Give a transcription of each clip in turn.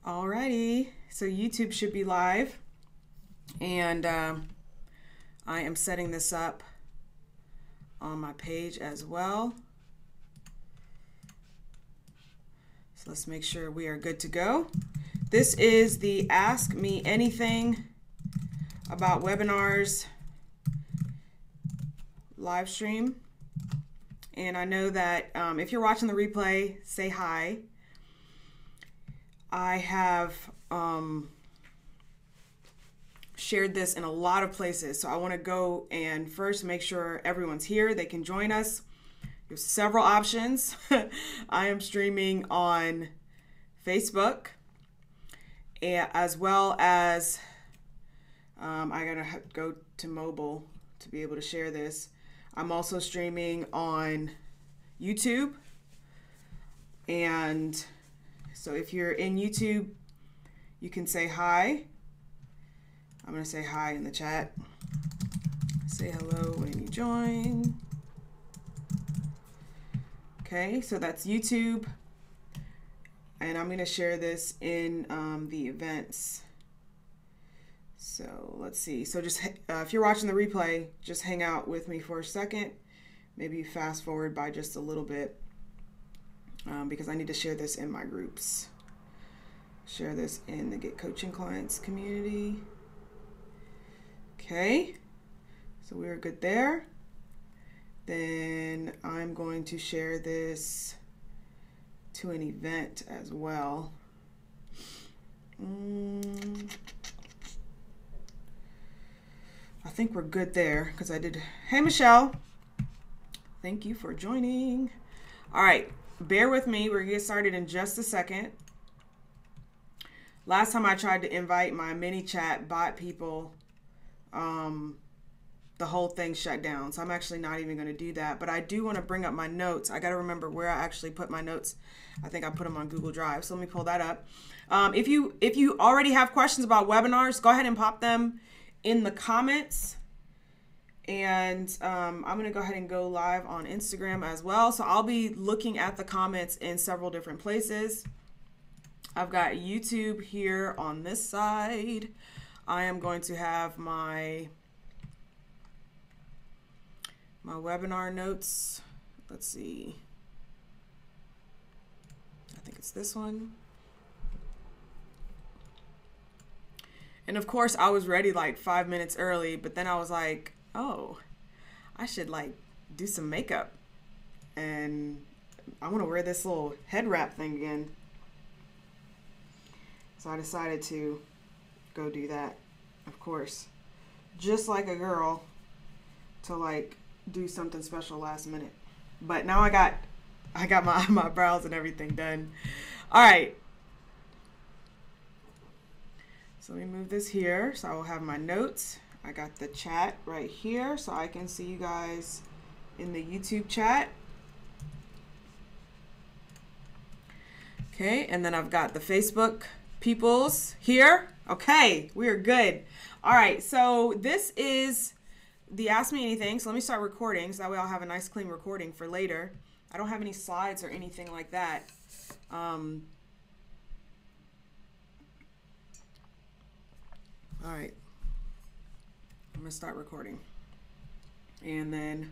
Alrighty, so YouTube should be live, and I am setting this up on my page as well. So let's make sure we are good to go. This is the Ask Me Anything About Webinars live stream, and I know that if you're watching the replay, say hi. I have shared this in a lot of places, so I want to go and first make sure everyone's here. They can join us. There's several options. I am streaming on Facebook, as well as I gotta go to mobile to be able to share this. I'm also streaming on YouTube, and so if you're in YouTube, you can say hi. I'm going to say hi in the chat. Say hello when you join. Okay, so that's YouTube. And I'm going to share this in the events. So let's see. So just if you're watching the replay, just hang out with me for a second. Maybe fast forward by just a little bit. Because I need to share this in my groups. Share this in the Get Coaching Clients community. Okay, so we're good there. Then I'm going to share this to an event as well. I think we're good there because I did. Hey, Michelle. Thank you for joining. All right. Bear with me. We're going to get started in just a second. Last time I tried to invite my mini chat bot people, the whole thing shut down. So I'm actually not even going to do that. But I do want to bring up my notes. I got to remember where I actually put my notes. I think I put them on Google Drive. So let me pull that up. If you already have questions about webinars, go ahead and pop them in the comments. And I'm going to go ahead and go live on Instagram as well. So I'll be looking at the comments in several different places. I've got YouTube here on this side. I am going to have my webinar notes. Let's see. I think it's this one. And of course, I was ready like 5 minutes early, but then I was like, oh, I should like do some makeup, and I want to wear this little head wrap thing again. So I decided to go do that, of course, just like a girl, to like do something special last minute. But now I got my brows and everything done. All right. So let me move this here so I will have my notes. I got the chat right here so I can see you guys in the YouTube chat. Okay, and then I've got the Facebook peoples here. Okay, we are good. All right, so this is the Ask Me Anything. So let me start recording so that way I'll have a nice clean recording for later. I don't have any slides or anything like that. All right. I'm going to start recording, and then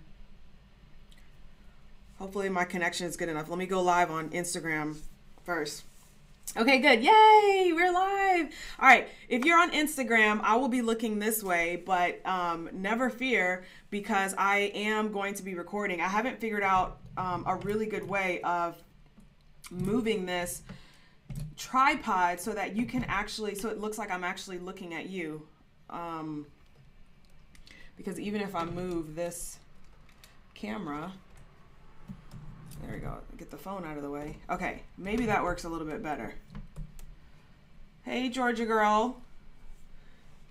hopefully my connection is good enough. Let me go live on Instagram first. Okay, good. Yay, we're live. All right, if you're on Instagram, I will be looking this way, but never fear, because I am going to be recording. I haven't figured out a really good way of moving this tripod so that you can actually, so it looks like I'm actually looking at you. Because even if I move this camera, there we go, get the phone out of the way. Okay, maybe that works a little bit better. Hey, Georgia girl.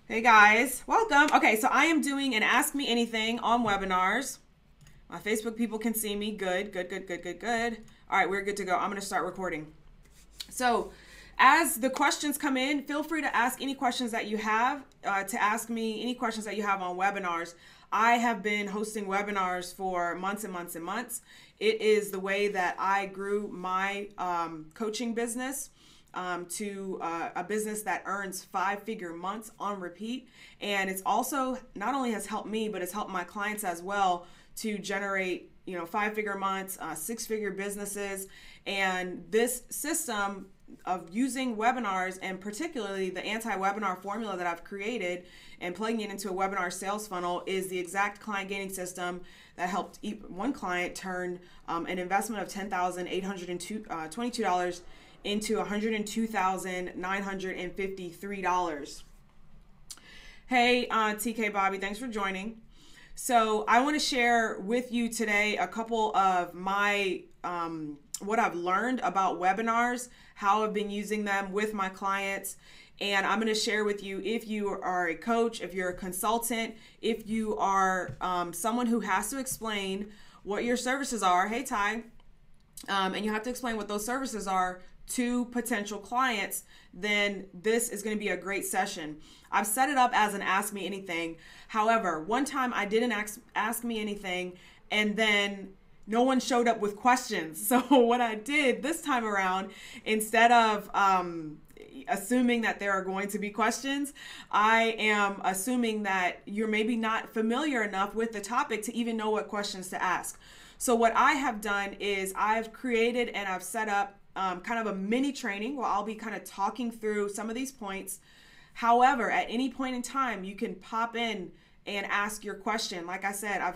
Hey guys, welcome. Okay, so I am doing an Ask Me Anything on webinars. My Facebook people can see me. Good, good, good, good, good, good. All right, we're good to go. I'm gonna start recording. So as the questions come in, feel free to ask any questions that you have, to ask me any questions that you have on webinars. I have been hosting webinars for months and months and months. It is the way that I grew my coaching business. to a business that earns 5-figure months on repeat. And it's also not only has helped me, but it's helped my clients as well to generate, 5-figure months, 6-figure businesses. And this system of using webinars, and particularly the anti-webinar formula that I've created and plugging it into a webinar sales funnel, is the exact client gaining system that helped one client turn an investment of $10,822 into $102,953. Hey, TK Bobby, thanks for joining. So I want to share with you today a couple of my what I've learned about webinars, how I've been using them with my clients. And I'm going to share with you, if you are a coach, if you're a consultant, if you are someone who has to explain what your services are, hey Ty, and you have to explain what those services are to potential clients, then this is going to be a great session. I've set it up as an Ask Me Anything. However, one time I didn't ask me anything, and then no one showed up with questions. So what I did this time around, instead of assuming that there are going to be questions, I am assuming that you're maybe not familiar enough with the topic to even know what questions to ask. So what I have done is I've created and I've set up kind of a mini training where I'll be kind of talking through some of these points. However, at any point in time, you can pop in and ask your question. Like I said, I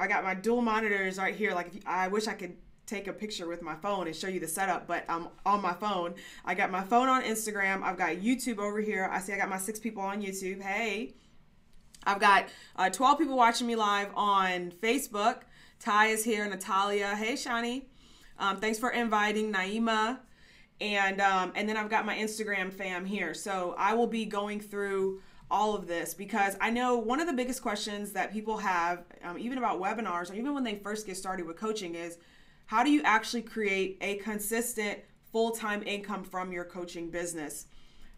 got my dual monitors right here. Like, I wish I could take a picture with my phone and show you the setup, but I'm on my phone. I got my phone on Instagram. I've got YouTube over here. I got my 6 people on YouTube. Hey, I've got 12 people watching me live on Facebook. Ty is here, Natalia. Hey, Shani. Thanks for inviting Naima. And then I've got my Instagram fam here. So I will be going through all of this because I know one of the biggest questions that people have, even about webinars, or even when they first get started with coaching, is how do you actually create a consistent full-time income from your coaching business?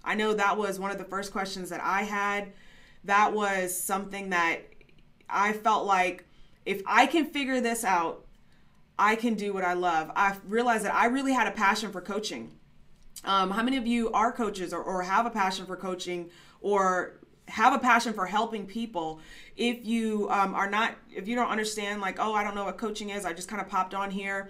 I know that was one of the first questions that I had. That was something that I felt like, if I can figure this out, I can do what I love. I realized that I really had a passion for coaching. How many of you are coaches or have a passion for coaching or have a passion for helping people? If you if you don't understand, like, oh, I don't know what coaching is, I just kind of popped on here.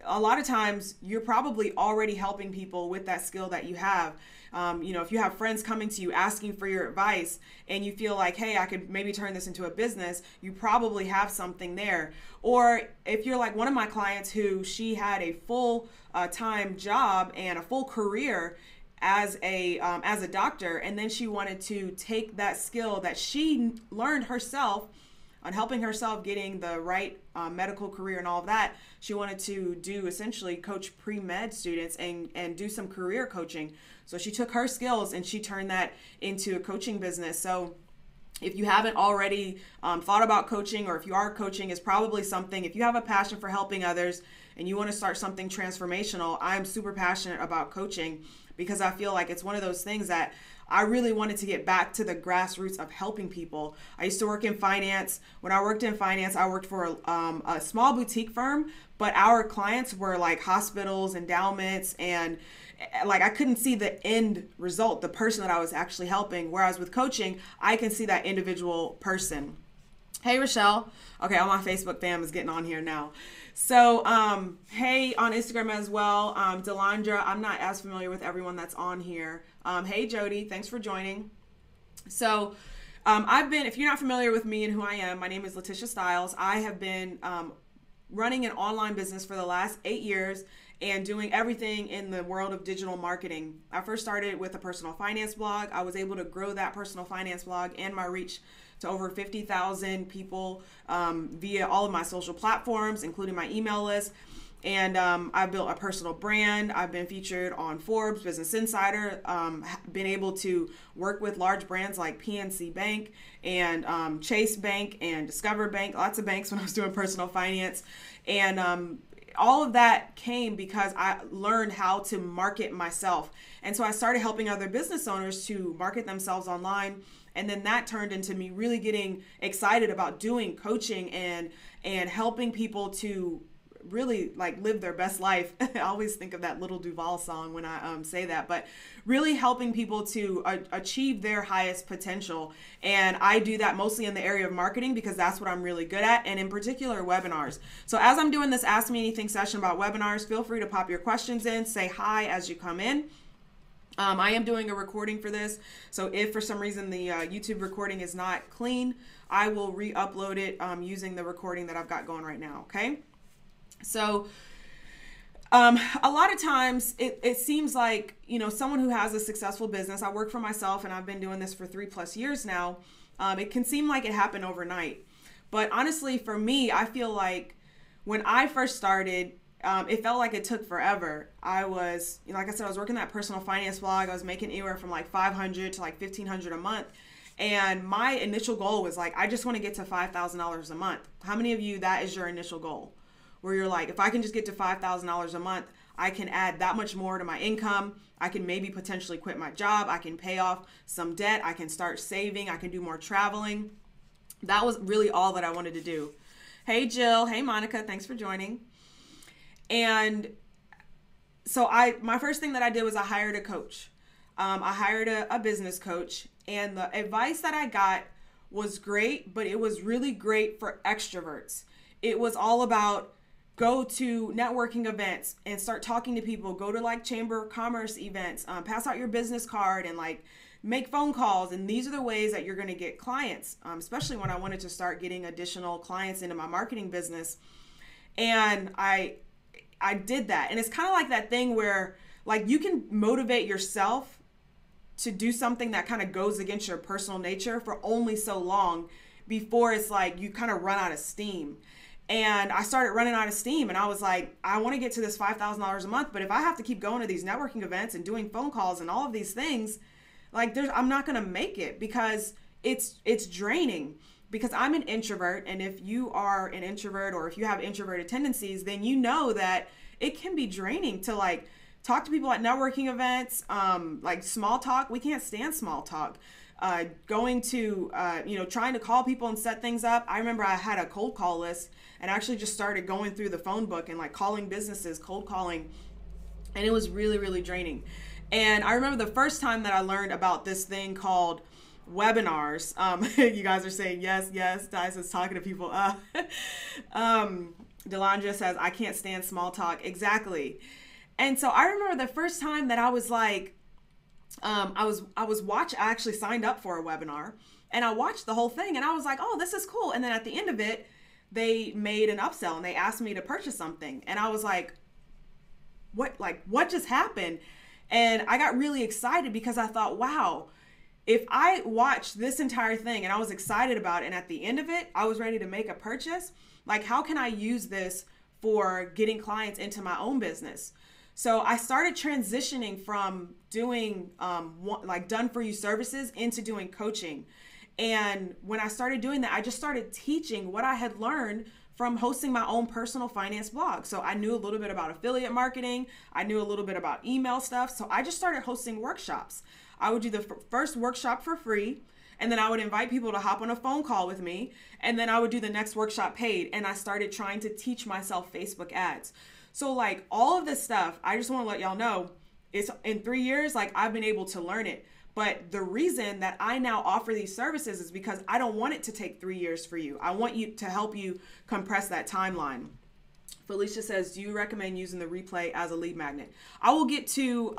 A lot of times you're probably already helping people with that skill that you have. If you have friends coming to you asking for your advice and you feel like, hey, I could maybe turn this into a business, you probably have something there. Or if you're like one of my clients who she had a full-time job and a full career as a doctor, and then she wanted to take that skill that she learned herself on helping herself getting the right medical career and all of that. She wanted to do essentially coach pre-med students and do some career coaching. So she took her skills and she turned that into a coaching business. So if you haven't already thought about coaching, or if you are coaching, is probably something, if you have a passion for helping others and you want to start something transformational, I'm super passionate about coaching because I feel like it's one of those things that I really wanted to get back to the grassroots of helping people. I used to work in finance. When I worked in finance, I worked for a small boutique firm, but our clients were like hospitals, endowments, and like I couldn't see the end result, the person that I was actually helping. Whereas with coaching, I can see that individual person. Hey, Rochelle. Okay, all my Facebook fam is getting on here now. So, hey, on Instagram as well, Delandra, I'm not as familiar with everyone that's on here. Hey, Jody, thanks for joining. So, if you're not familiar with me and who I am, my name is Letitia Stiles. I have been running an online business for the last 8 years and doing everything in the world of digital marketing. I first started with a personal finance blog. I was able to grow that personal finance blog and my reach to over 50,000 people via all of my social platforms, including my email list. And I've built a personal brand. I've been featured on Forbes, Business Insider, been able to work with large brands like PNC Bank and Chase Bank and Discover Bank, lots of banks when I was doing personal finance. And all of that came because I learned how to market myself. And so I started helping other business owners to market themselves online. And then that turned into me really getting excited about doing coaching and helping people to really like live their best life. I always think of that Little Duval song when I say that, but really helping people to achieve their highest potential. And I do that mostly in the area of marketing because that's what I'm really good at, and in particular webinars. So as I'm doing this Ask Me Anything session about webinars, feel free to pop your questions in, say hi as you come in. I am doing a recording for this, so if for some reason the YouTube recording is not clean, I will re-upload it using the recording that I've got going right now, okay? So a lot of times it seems like, you know, someone who has a successful business, I work for myself and I've been doing this for 3+ years now, it can seem like it happened overnight. But honestly, for me, I feel like when I first started, it felt like it took forever. I was, you know, like I said, I was working that personal finance blog. I was making anywhere from like $500 to like $1,500 a month. And my initial goal was like, I just want to get to $5,000 a month. How many of you, that is your initial goal? Where you're like, if I can just get to $5,000 a month, I can add that much more to my income. I can maybe potentially quit my job. I can pay off some debt. I can start saving. I can do more traveling. That was really all that I wanted to do. Hey, Jill. Hey, Monica. Thanks for joining. And so my first thing that I did was I hired a coach. I hired a business coach, and the advice that I got was great, but it was really great for extroverts. It was all about go to networking events and start talking to people, go to like Chamber of Commerce events, pass out your business card and like make phone calls. And these are the ways that you're going to get clients, especially when I wanted to start getting additional clients into my marketing business. And I did that. And it's kind of like that thing where like you can motivate yourself to do something that kind of goes against your personal nature for only so long before it's like you kind of run out of steam. And I started running out of steam and I was like, I want to get to this $5,000 a month, but if I have to keep going to these networking events and doing phone calls and all of these things, like I'm not going to make it because it's draining. Because I'm an introvert, and if you are an introvert or if you have introverted tendencies, then you know that it can be draining to like talk to people at networking events, like small talk. We can't stand small talk. Going to, trying to call people and set things up. I remember I had a cold call list and actually just started going through the phone book and like calling businesses, cold calling, and it was really, really draining. And I remember the first time that I learned about this thing called webinars. You guys are saying yes. Dice is talking to people. Delandra says, I can't stand small talk. Exactly. And so I remember the first time that I was like, I actually signed up for a webinar and I watched the whole thing and I was like, oh, this is cool. And then at the end of it, they made an upsell and they asked me to purchase something. And I was like, what just happened? And I got really excited because I thought, wow, if I watched this entire thing and I was excited about it, and at the end of it, I was ready to make a purchase, like how can I use this for getting clients into my own business? So I started transitioning from doing like done for you services into doing coaching. And when I started doing that, I just started teaching what I had learned from hosting my own personal finance blog. So I knew a little bit about affiliate marketing. I knew a little bit about email stuff. So I just started hosting workshops. I would do the first workshop for free, and then I would invite people to hop on a phone call with me, and then I would do the next workshop paid, and I started trying to teach myself Facebook ads. So like all of this stuff, I just want to let y'all know, it's in 3 years, like I've been able to learn it. But the reason that I now offer these services is because I don't want it to take 3 years for you. I want you to help you compress that timeline. Felicia says, do you recommend using the replay as a lead magnet? I will get to,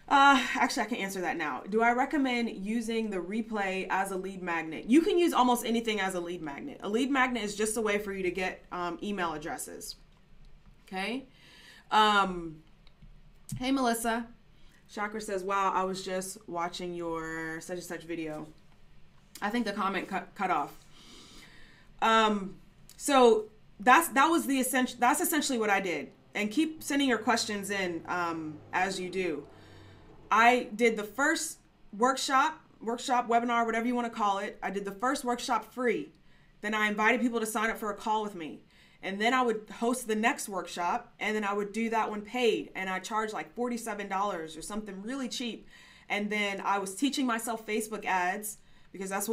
actually I can answer that now. Do I recommend using the replay as a lead magnet? You can use almost anything as a lead magnet. A lead magnet is just a way for you to get email addresses. Okay. Hey, Melissa. Chakra says, wow, I was just watching your such and such video. I think the comment cut off. So that's essentially what I did. And keep sending your questions in as you do. I did the first workshop, webinar, whatever you want to call it. I did the first workshop free. Then I invited people to sign up for a call with me. And then I would host the next workshop, and then I would do that one paid. And I charged like $47 or something really cheap. And then I was teaching myself Facebook ads because that's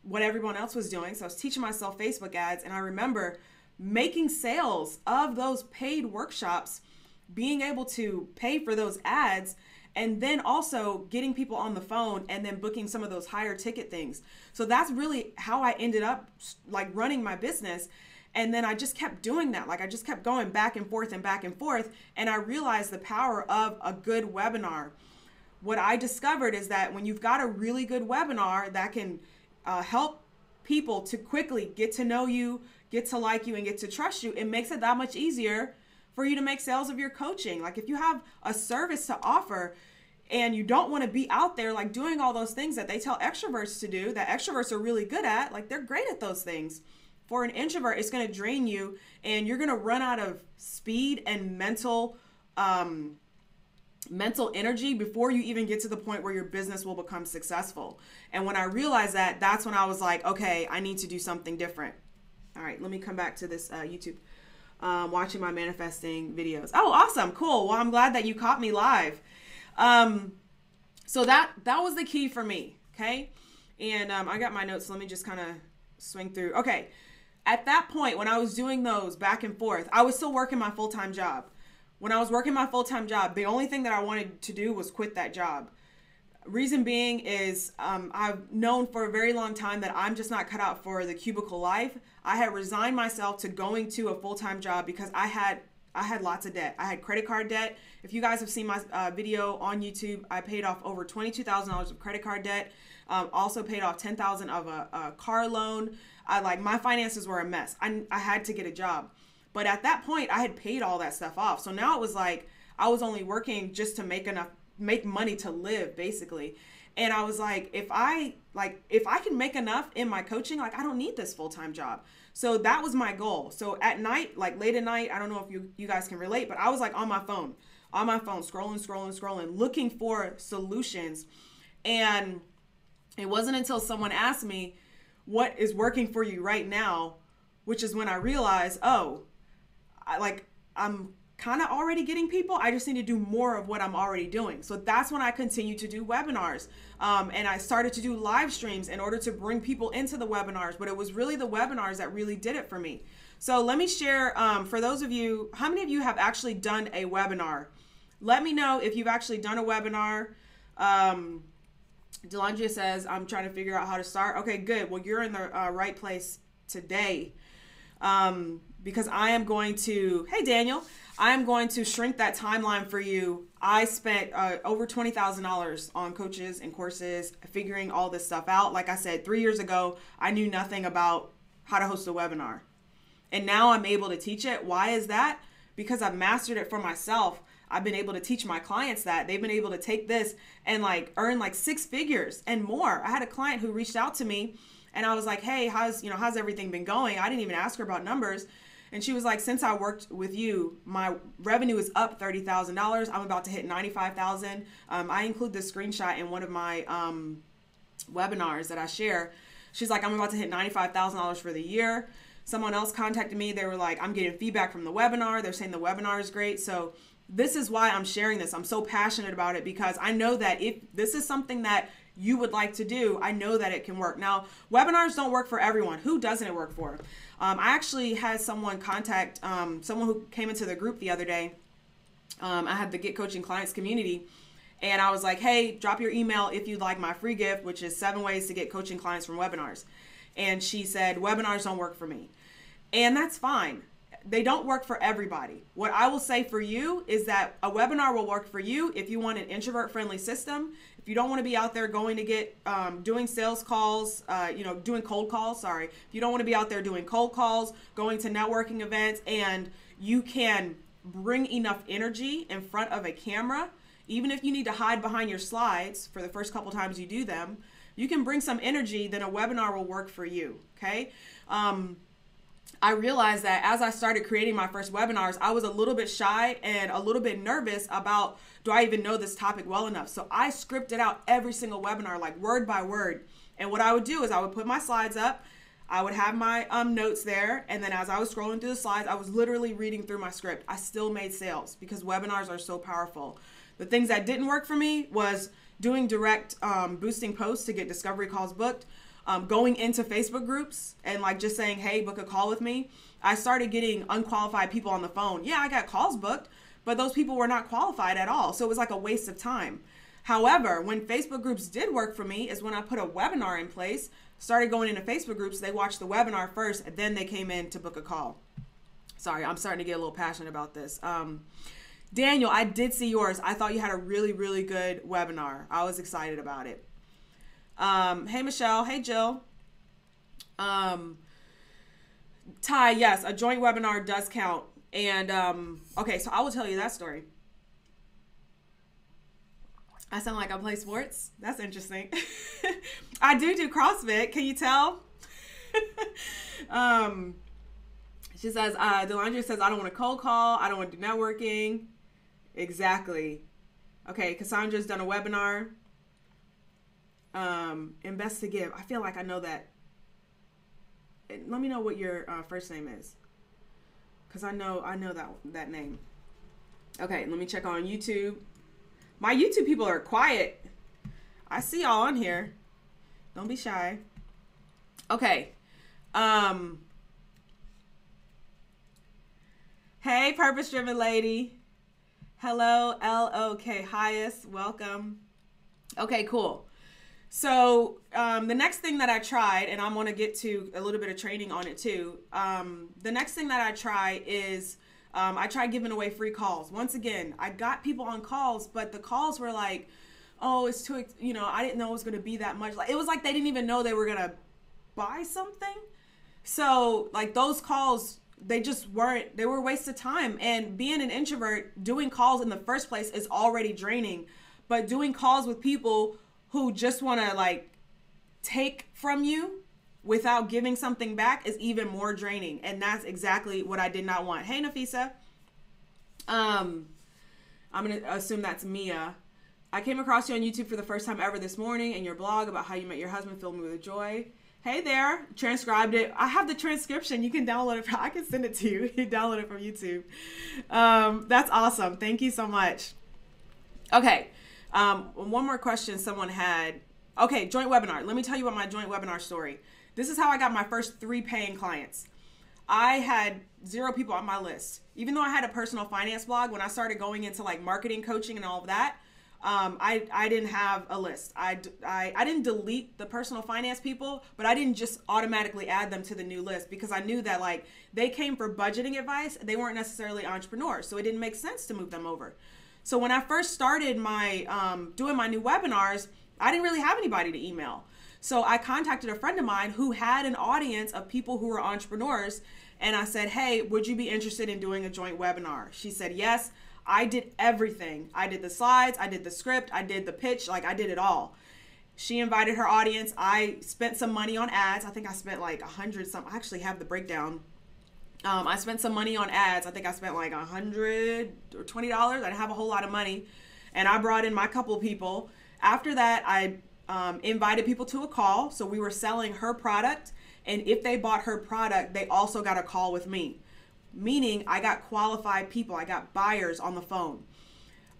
what everyone else was doing. So I was teaching myself Facebook ads. And I remember making sales of those paid workshops, being able to pay for those ads, and then also getting people on the phone and then booking some of those higher ticket things. So that's really how I ended up like running my business. And then I just kept doing that. Like I just kept going back and forth and back and forth. And I realized the power of a good webinar. What I discovered is that when you've got a really good webinar that can help people to quickly get to know you, get to like you, and get to trust you, it makes it that much easier for you to make sales of your coaching. Like if you have a service to offer and you don't want to be out there like doing all those things that they tell extroverts to do, that extroverts are really good at, like they're great at those things. For an introvert, it's going to drain you and you're going to run out of speed and mental energy before you even get to the point where your business will become successful. And when I realized that, that's when I was like, okay, I need to do something different. All right, let me come back to this YouTube. Watching my manifesting videos. Oh, awesome. Cool. Well, I'm glad that you caught me live. So that was the key for me. Okay. And I got my notes. So let me just kind of swing through. Okay. At that point, when I was doing those back and forth, I was still working my full-time job. When I was working my full-time job, the only thing that I wanted to do was quit that job. Reason being is I've known for a very long time that I'm just not cut out for the cubicle life. I had resigned myself to going to a full-time job because I had lots of debt. I had credit card debt. If you guys have seen my video on YouTube, I paid off over $22,000 of credit card debt. Also paid off $10,000 of a car loan. My finances were a mess. I had to get a job. But at that point, I had paid all that stuff off. So now it was like I was only working just to make money to live, basically. And I was like, if I can make enough in my coaching, like I don't need this full-time job. So that was my goal. So at night, like late at night, I don't know if you guys can relate, but I was like on my phone, scrolling, looking for solutions. And it wasn't until someone asked me, what is working for you right now? Which is when I realized, oh, I'm kind of already getting people. I just need to do more of what I'm already doing. So that's when I continued to do webinars. And I started to do live streams in order to bring people into the webinars. But it was really the webinars that really did it for me. So let me share, for those of you, how many of you have actually done a webinar? Let me know if you've actually done a webinar. Delandria says, I'm trying to figure out how to start. Okay, good. Well, you're in the right place today. Because I am going to, hey Daniel, I am going to shrink that timeline for you. I spent over $20,000 on coaches and courses, figuring all this stuff out. Like I said, 3 years ago, I knew nothing about how to host a webinar. And now I'm able to teach it. Why is that? Because I've mastered it for myself. I've been able to teach my clients that. They've been able to take this and earn 6 figures and more. I had a client who reached out to me and I was like, hey, how's everything been going? I didn't even ask her about numbers. And she was like, since I worked with you, my revenue is up $30,000. I'm about to hit $95,000. I include this screenshot in one of my webinars that I share. She's like, I'm about to hit $95,000 for the year. Someone else contacted me. They were like, I'm getting feedback from the webinar. They're saying the webinar is great. So this is why I'm sharing this. I'm so passionate about it because I know that if this is something that you would like to do, I know that it can work. Now, webinars don't work for everyone. Who doesn't it work for? I actually had someone contact someone who came into the group the other day. I had the Get Coaching Clients community. And I was like, hey, drop your email if you'd like my free gift, which is 7 ways to get coaching clients from webinars. And she said, webinars don't work for me. And that's fine. They don't work for everybody. What I will say for you is that a webinar will work for you if you want an introvert-friendly system. If you don't want to be out there going to get, doing sales calls, doing cold calls, sorry. If you don't want to be out there doing cold calls, going to networking events, and you can bring enough energy in front of a camera, even if you need to hide behind your slides for the first couple times you do them, you can bring some energy, then a webinar will work for you, okay? I realized that as I started creating my first webinars, I was a little bit shy and a little bit nervous about, do I even know this topic well enough? So I scripted out every single webinar, like word by word. And what I would do is I would put my slides up, I would have my notes there, and then as I was scrolling through the slides, I was literally reading through my script. I still made sales because webinars are so powerful. The things that didn't work for me was doing direct boosting posts to get discovery calls booked. Going into Facebook groups and just saying, hey, book a call with me. I started getting unqualified people on the phone. Yeah, I got calls booked, but those people were not qualified at all. So it was like a waste of time. However, when Facebook groups did work for me is when I put a webinar in place, started going into Facebook groups. They watched the webinar first, and then they came in to book a call. Sorry, I'm starting to get a little passionate about this. Daniel, I did see yours. I thought you had a really, really good webinar. I was excited about it. Hey, Michelle. Hey, Jill. Ty, yes, a joint webinar does count. And, okay, so I will tell you that story. I sound like I play sports. That's interesting. I do CrossFit. Can you tell? She says, Delandria says, I don't want a cold call. I don't want to do networking. Exactly. Okay, Cassandra's done a webinar. Invest to give. I feel like I know that. Let me know what your first name is, because I know that name. Okay, let me check on YouTube. My YouTube people are quiet. I see y'all on here. Don't be shy. Okay. Hey, Purpose Driven Lady. Hello, LOK Highest. Welcome. Okay, cool. So the next thing that I tried, and I'm going to get to a little bit of training on it too. The next thing that I try is I tried giving away free calls. Once again, I got people on calls, but the calls were like, oh, it's too, I didn't know it was going to be that much. Like, it was like they didn't even know they were going to buy something. So like those calls, they were a waste of time. And being an introvert, doing calls in the first place is already draining. But doing calls with people who just want to like take from you without giving something back is even more draining. And that's exactly what I did not want. Hey, Nafisa. I'm going to assume that's Mia. I came across you on YouTube for the first time ever this morning, and your blog about how you met your husband filled me with joy. Hey there, transcribed it. I have the transcription. You can download it. I can send it to you. You download it from YouTube. That's awesome. Thank you so much. Okay. One more question someone had. Okay, joint webinar. Let me tell you about my joint webinar story. This is how I got my first 3 paying clients. I had 0 people on my list. Even though I had a personal finance blog, when I started going into like marketing, coaching, and all of that, I didn't have a list. I didn't delete the personal finance people, but I didn't just automatically add them to the new list because I knew that like they came for budgeting advice. They weren't necessarily entrepreneurs, so it didn't make sense to move them over. So when I first started my doing my new webinars, I didn't really have anybody to email. So I contacted a friend of mine who had an audience of people who were entrepreneurs, and I said, hey, would you be interested in doing a joint webinar? She said yes. I did everything. I did the slides, I did the script, I did the pitch, like I did it all. She invited her audience. I spent some money on ads. I think I spent like 100 something. I actually have the breakdown. I spent some money on ads. I think I spent like $100 or $20. I didn't have a whole lot of money. And I brought in my couple people. After that, I invited people to a call. So we were selling her product. And if they bought her product, they also got a call with me. Meaning I got qualified people. I got buyers on the phone.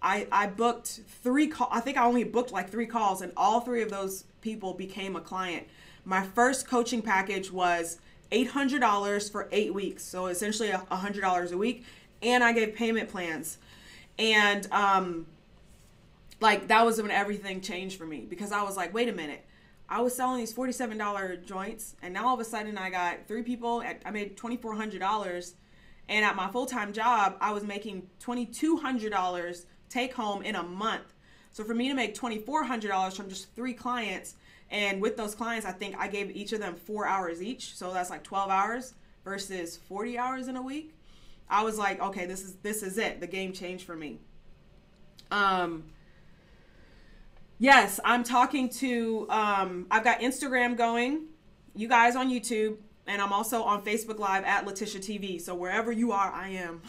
I booked 3 calls. I think I only booked like 3 calls, and all 3 of those people became a client. My first coaching package was $800 for 8 weeks. So essentially $100 a week. And I gave payment plans. And like that was when everything changed for me, because I was like, wait a minute. I was selling these $47 joints, and now all of a sudden I got 3 people. I made $2,400. And at my full-time job, I was making $2,200 take home in a month. So for me to make $2,400 from just 3 clients, and with those clients, I think I gave each of them 4 hours each. So that's like 12 hours versus 40 hours in a week. I was like, okay, this is it. The game changed for me. Yes, I'm talking to, I've got Instagram going, you guys on YouTube. And I'm also on Facebook Live at Letitia TV. So wherever you are, I am.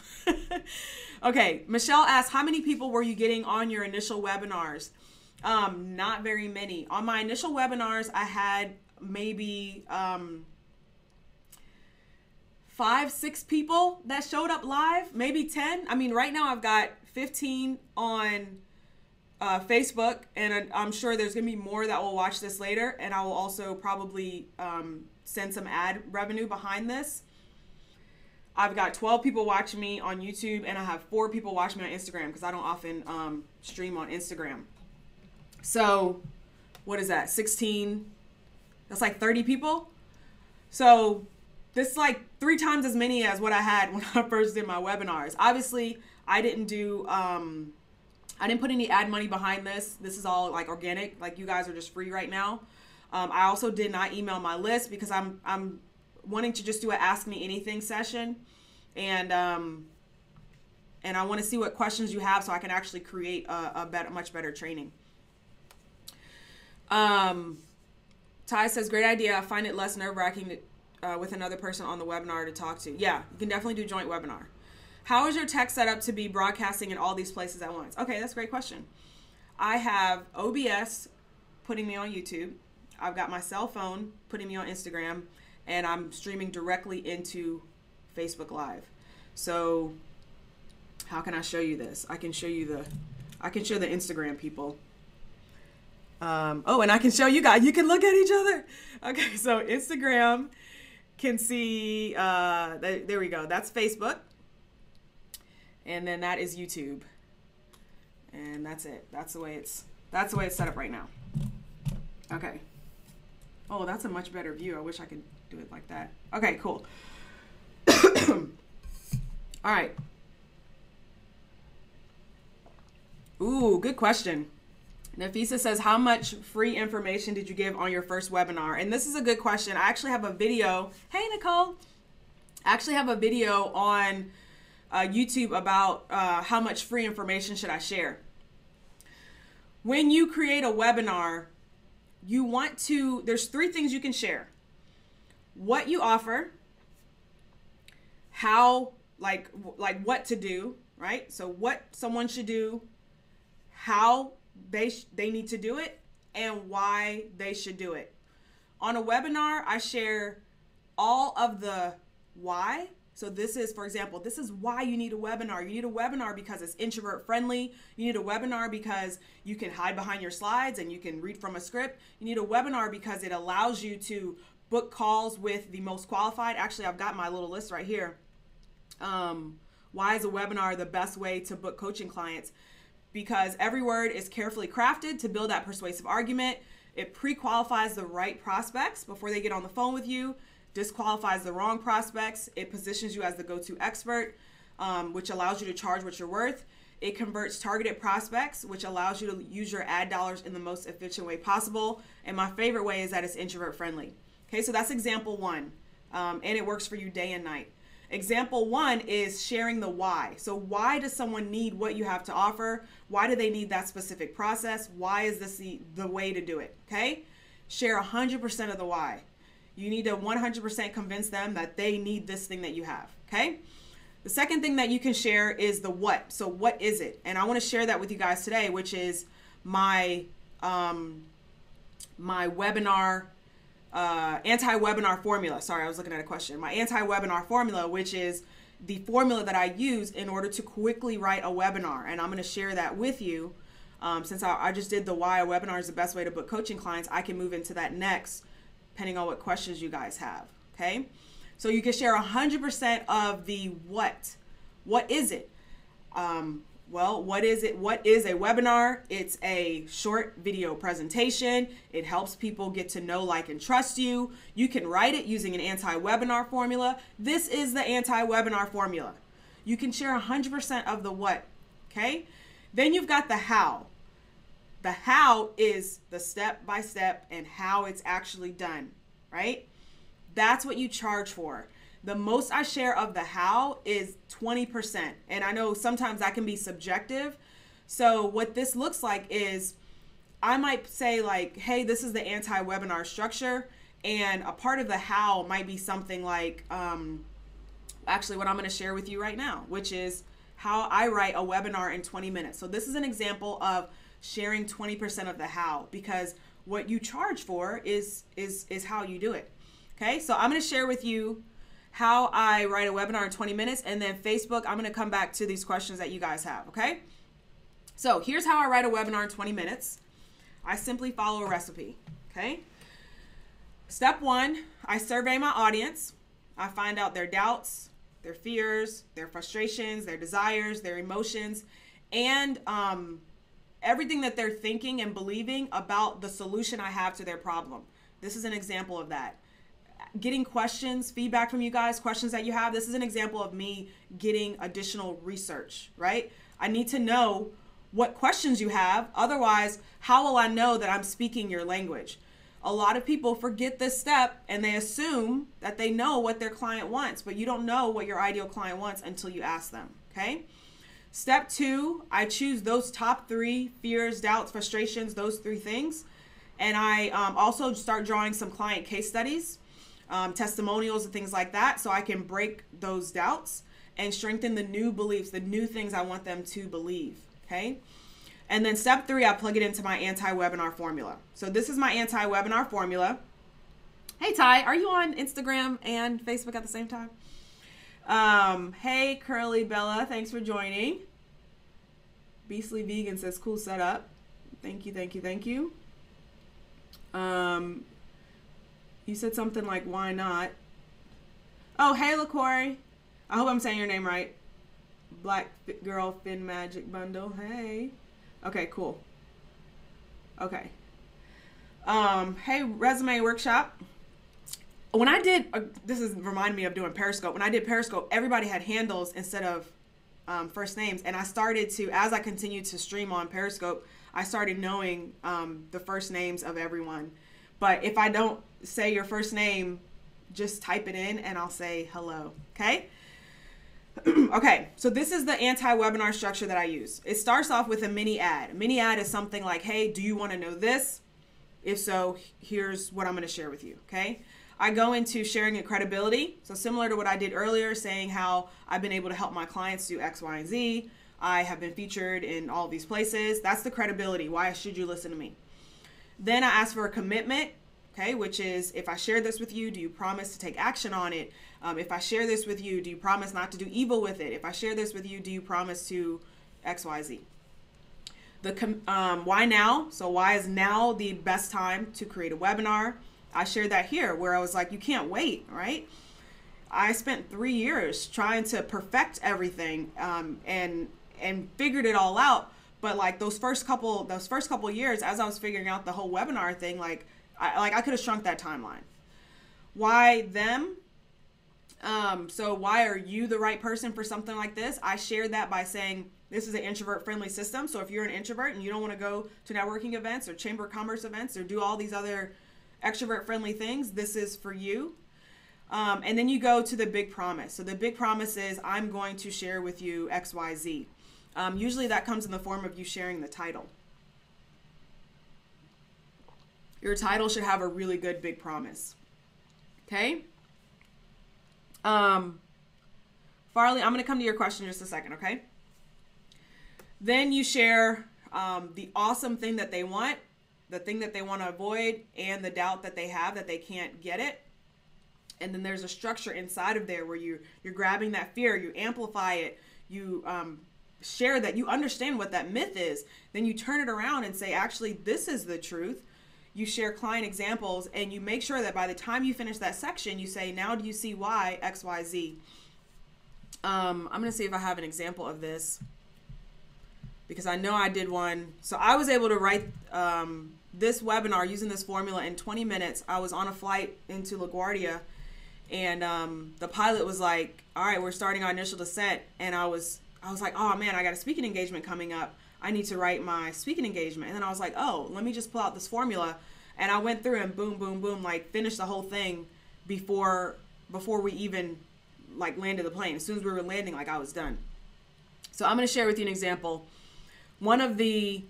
Okay, Michelle asked, how many people were you getting on your initial webinars? Not very many. On my initial webinars, I had maybe 5, 6 people that showed up live, maybe 10. I mean, right now I've got 15 on Facebook, and I'm sure there's going to be more that will watch this later. And I will also probably send some ad revenue behind this. I've got 12 people watching me on YouTube, and I have 4 people watching me on Instagram because I don't often stream on Instagram. So what is that? 16? That's like 30 people. So this is like 3 times as many as what I had when I first did my webinars. Obviously, I didn't put any ad money behind this. This is all like organic. Like, you guys are just free right now. I also did not email my list because I'm wanting to just do an Ask Me Anything session, and I want to see what questions you have so I can actually create a much better training. Ty says, great idea. I find it less nerve-wracking with another person on the webinar to talk to. Yeah, you can definitely do joint webinar. How is your tech set up to be broadcasting in all these places at once? Okay, that's a great question. I have OBS putting me on YouTube. I've got my cell phone putting me on Instagram, and I'm streaming directly into Facebook Live. So how can I show you this? I can show the Instagram people. Oh, and I can show you guys. You can look at each other. Okay, so Instagram can see, there we go. That's Facebook. And then that is YouTube. And that's it. That's the way it's set up right now. Okay. Oh, that's a much better view. I wish I could do it like that. Okay, cool. All right. Ooh, good question. Nafisa says, how much free information did you give on your first webinar? And this is a good question. I actually have a video. Hey, Nicole. I actually have a video on YouTube about how much free information should I share. When you create a webinar, you want to, there's 3 things you can share. What you offer, how, like what to do, right? So what someone should do, how they need to do it, and why they should do it. On a webinar, I share all of the why. So this is, for example, this is why you need a webinar. You need a webinar because it's introvert friendly. You need a webinar because you can hide behind your slides and you can read from a script. You need a webinar because it allows you to book calls with the most qualified. Actually, I've got my little list right here. Why is a webinar the best way to book coaching clients? Because every word is carefully crafted to build that persuasive argument. It pre-qualifies the right prospects before they get on the phone with you, disqualifies the wrong prospects. It positions you as the go-to expert, which allows you to charge what you're worth. It converts targeted prospects, which allows you to use your ad dollars in the most efficient way possible. And my favorite way is that it's introvert friendly. Okay, so that's example 1. And it works for you day and night. Example 1 is sharing the why. So why does someone need what you have to offer? Why do they need that specific process? Why is this the way to do it? Okay, share 100% of the why. You need to 100% convince them that they need this thing that you have, okay? The second thing that you can share is the what. So what is it? And I want to share that with you guys today, which is my my webinar, anti-webinar formula. Sorry, I was looking at a question. My anti-webinar formula, which is the formula that I use in order to quickly write a webinar. And I'm going to share that with you. Since I just did the why a webinar is the best way to book coaching clients, I can move into that next, depending on what questions you guys have, okay? So you can share 100% of the what. What is it? Well, what is it? What is a webinar? It's a short video presentation. It helps people get to know, like, and trust you. You can write it using an anti-webinar formula. This is the anti-webinar formula. You can share 100% of the what, okay? Then you've got the how. The how is the step-by-step and how it's actually done, right? That's what you charge for. The most I share of the how is 20%. And I know sometimes that can be subjective. So what this looks like is I might say, like, hey, this is the anti-webinar structure. And a part of the how might be something like, actually what I'm going to share with you right now, which is how I write a webinar in 20 minutes. So this is an example of sharing 20% of the how, because what you charge for is how you do it. Okay, so I'm going to share with you how I write a webinar in 20 minutes, and then Facebook, I'm going to come back to these questions that you guys have, okay? So here's how I write a webinar in 20 minutes. I simply follow a recipe, okay? Step 1, I survey my audience. I find out their doubts, their fears, their frustrations, their desires, their emotions, and everything that they're thinking and believing about the solution I have to their problem. This is an example of that. Getting questions, feedback from you guys, questions that you have. This is an example of me getting additional research, right? I need to know what questions you have. Otherwise, how will I know that I'm speaking your language? A lot of people forget this step and they assume that they know what their client wants, but you don't know what your ideal client wants until you ask them, okay? Step 2, I choose those top 3 fears, doubts, frustrations, those 3 things. And I also start drawing some client case studies, testimonials and things like that, so I can break those doubts and strengthen the new beliefs, the new things I want them to believe, okay? And then step 3, I plug it into my anti-webinar formula. So this is my anti-webinar formula. Hey, Ty, are you on Instagram and Facebook at the same time? Hey, Curly Bella, thanks for joining. Beastly Vegan says, cool setup. Thank you, thank you, thank you. You said something like, why not? Oh, hey, LaCory. I hope I'm saying your name right. Black Girl Fin Magic Bundle. Hey. Okay, cool. Okay. Hey, Resume Workshop. When I did, this is remind me of doing Periscope. When I did Periscope, everybody had handles instead of first names. And I started to, as I continued to stream on Periscope, I started knowing the first names of everyone. But if I don't say your first name, just type it in and I'll say hello, okay? Okay, so this is the anti-webinar structure that I use. It starts off with a mini ad. A mini ad is something like, hey, do you want to know this? If so, here's what I'm going to share with you, okay? I go into sharing a credibility. So similar to what I did earlier, saying how I've been able to help my clients do X, Y, and Z. I have been featured in all these places. That's the credibility. Why should you listen to me? Then I ask for a commitment, okay, which is if I share this with you, do you promise to take action on it? If I share this with you, do you promise not to do evil with it? If I share this with you, do you promise to X, Y, Z? Why now? So why is now the best time to create a webinar? I shared that here where I was like, you can't wait, right? I spent 3 years trying to perfect everything and figured it all out. But like those first couple years, as I was figuring out the whole webinar thing, I could have shrunk that timeline. Why them? So why are you the right person for something like this? I shared that by saying this is an introvert friendly system. So if you're an introvert and you don't want to go to networking events or chamber of commerce events or do all these other extrovert friendly things, this is for you. And then you go to the big promise. So the big promise is I'm going to share with you X, Y, Z. Usually that comes in the form of you sharing the title. Your title should have a really good big promise. Okay? Farley, I'm going to come to your question in just a second, okay? Then you share the awesome thing that they want, the thing that they want to avoid, and the doubt that they have that they can't get it. And then there's a structure inside of there where you're grabbing that fear, you amplify it, you share that, you understand what that myth is. Then you turn it around and say, actually, this is the truth. You share client examples and you make sure that by the time you finish that section, you say, now do you see why X, Y, Z? I'm going to see if I have an example of this because I know I did one. So I was able to write this webinar using this formula in 20 minutes. I was on a flight into LaGuardia and the pilot was like, all right, we're starting our initial descent. And I was like, oh man, I got a speaking engagement coming up. I need to write my speaking engagement. And then I was like, oh, let me just pull out this formula. And I went through and boom, boom, boom, like finished the whole thing before we even like landed the plane. As soon as we were landing, like I was done. So I'm going to share with you an example. One of the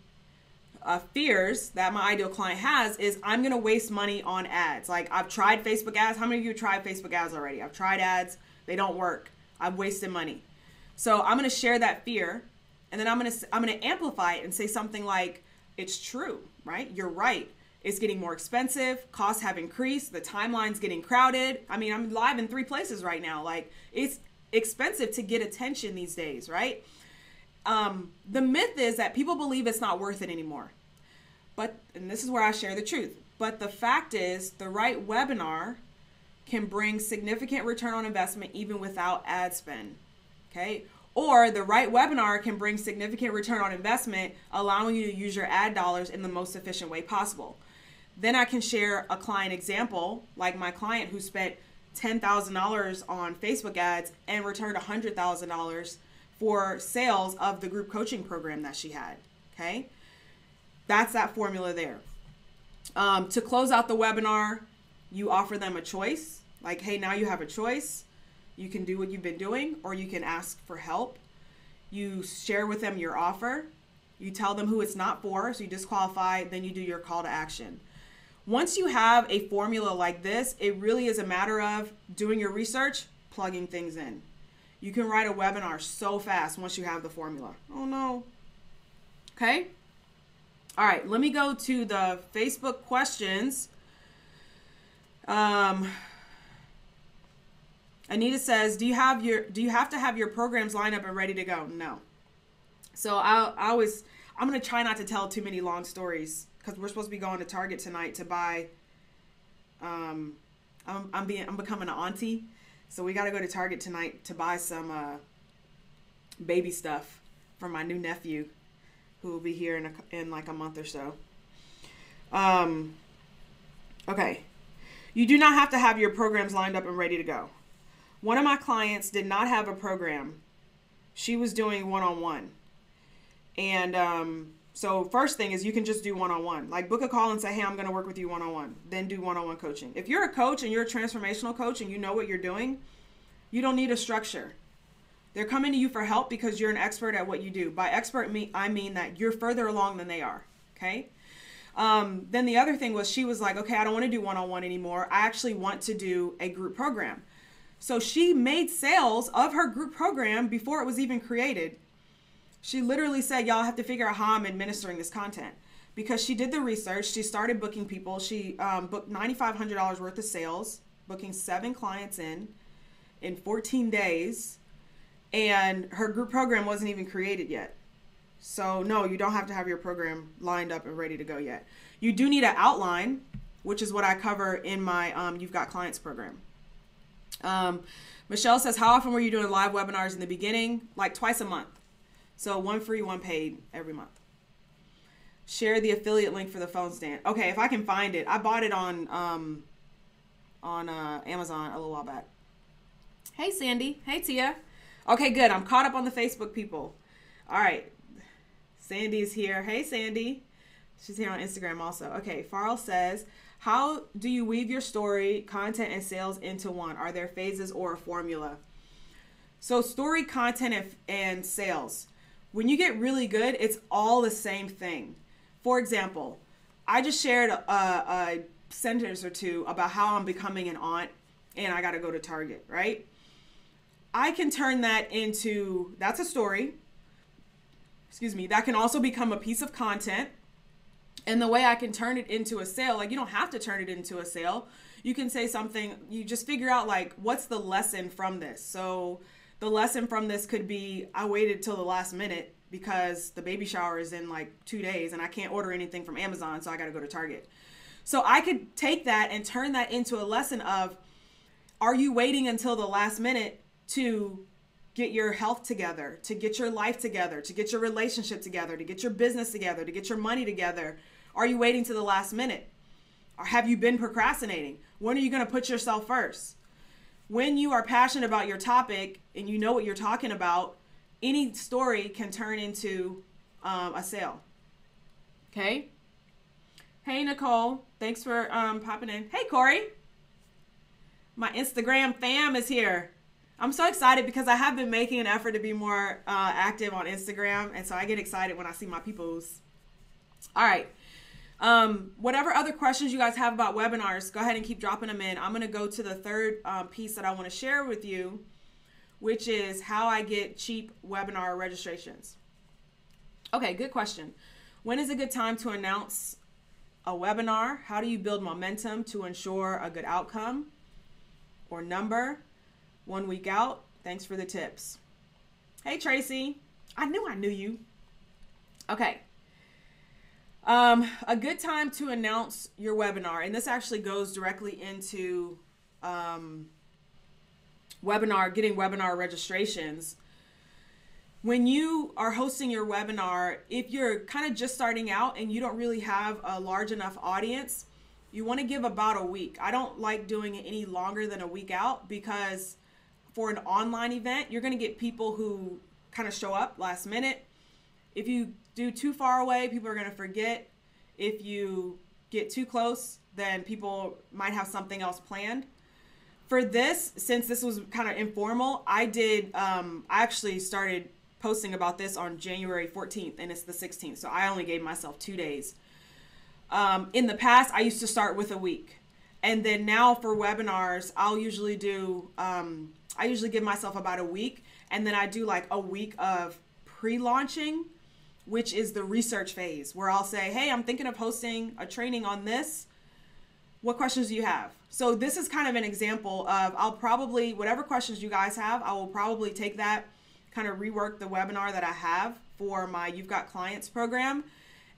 fears that my ideal client has is I'm going to waste money on ads. Like I've tried Facebook ads. How many of you have tried Facebook ads already? I've tried ads. They don't work. I've wasted money. So I'm going to share that fear. And then I'm going to amplify it and say something like, it's true, right? You're right. It's getting more expensive. Costs have increased. The timeline's getting crowded. I mean, I'm live in 3 places right now. Like it's expensive to get attention these days, right? The myth is that people believe it's not worth it anymore. And this is where I share the truth. But the fact is the right webinar can bring significant return on investment even without ad spend. Okay. Or the right webinar can bring significant return on investment, allowing you to use your ad dollars in the most efficient way possible. Then I can share a client example, like my client who spent $10,000 on Facebook ads and returned $100,000 for sales of the group coaching program that she had. Okay. That's that formula there. To close out the webinar, you offer them a choice. Like, hey, now you have a choice. You can do what you've been doing, or you can ask for help. You share with them your offer. You tell them who it's not for, so you disqualify, then you do your call to action. Once you have a formula like this, it really is a matter of doing your research, plugging things in. You can write a webinar so fast once you have the formula. Oh no. Okay. All right, let me go to the Facebook questions. Anita says, do you have to have your programs lined up and ready to go? No. So I'm going to try not to tell too many long stories because we're supposed to be going to Target tonight to buy, I'm becoming an auntie. So we got to go to Target tonight to buy some baby stuff for my new nephew who will be here in like a month or so. Okay. You do not have to have your programs lined up and ready to go. One of my clients did not have a program. She was doing one-on-one. And so first thing is you can just do one-on-one. Like book a call and say, hey, I'm going to work with you one-on-one. Then do one-on-one coaching. If you're a coach and you're a transformational coach and you know what you're doing, you don't need a structure. They're coming to you for help because you're an expert at what you do. By expert, I mean that you're further along than they are. Okay. Then the other thing was she was like, okay, I don't want to do one-on-one anymore. I actually want to do a group program. So she made sales of her group program before it was even created. She literally said, y'all have to figure out how I'm administering this content, because she did the research. She started booking people. She booked $9,500 worth of sales, booking 7 clients in 14 days. And her group program wasn't even created yet. So no, you don't have to have your program lined up and ready to go yet. You do need an outline, which is what I cover in my You've Got Clients program. Michelle says, how often were you doing live webinars in the beginning? Like twice a month. So 1 free, 1 paid every month. Share the affiliate link for the phone stand. Okay, if I can find it. I bought it on Amazon a little while back. Hey, Sandy. Hey, Tia. Okay, good. I'm caught up on the Facebook people. All right. Sandy's here. Hey, Sandy. She's here on Instagram also. Okay, Farrell says, how do you weave your story, content, and sales into one? Are there phases or a formula? So story, content, and sales. When you get really good, it's all the same thing. For example, I just shared a sentence or two about how I'm becoming an aunt and I got to go to Target, right? I can turn that into, that's a story. Excuse me. That can also become a piece of content. And the way I can turn it into a sale, like you don't have to turn it into a sale. You can say something, you just figure out like, what's the lesson from this? So the lesson from this could be, I waited till the last minute because the baby shower is in like 2 days and I can't order anything from Amazon, so I got to go to Target. So I could take that and turn that into a lesson of, are you waiting until the last minute to get your health together, to get your life together, to get your relationship together, to get your business together, to get your money together? Are you waiting to the last minute? Or have you been procrastinating? When are you going to put yourself first? When you are passionate about your topic and you know what you're talking about, any story can turn into a sale. Okay? Hey, Nicole. Thanks for popping in. Hey, Corey. My Instagram fam is here. I'm so excited because I have been making an effort to be more active on Instagram. And so I get excited when I see my peoples. All right. Whatever other questions you guys have about webinars, go ahead and keep dropping them in. I'm going to go to the third piece that I want to share with you, which is how I get cheap webinar registrations. Okay, good question. When is a good time to announce a webinar? How do you build momentum to ensure a good outcome or number 1 week out? Thanks for the tips. Hey, Tracy. I knew you. Okay. A good time to announce your webinar, and this actually goes directly into getting webinar registrations. When you are hosting your webinar, if you're kind of just starting out and you don't really have a large enough audience, you want to give about a week. I don't like doing it any longer than a week out, because for an online event, you're going to get people who kind of show up last minute. If you do too far away, people are going to forget. If you get too close, then people might have something else planned. For this, since this was kind of informal, I actually started posting about this on January 14th, and it's the 16th, so I only gave myself 2 days. In the past, I used to start with a week, and then now for webinars, I'll usually do, I usually give myself about a week, and then I do like a week of pre-launching, which is the research phase, where I'll say, hey, I'm thinking of hosting a training on this. What questions do you have? So this is kind of an example of, I'll probably, whatever questions you guys have, I will probably take that, kind of rework the webinar that I have for my You've Got Clients program,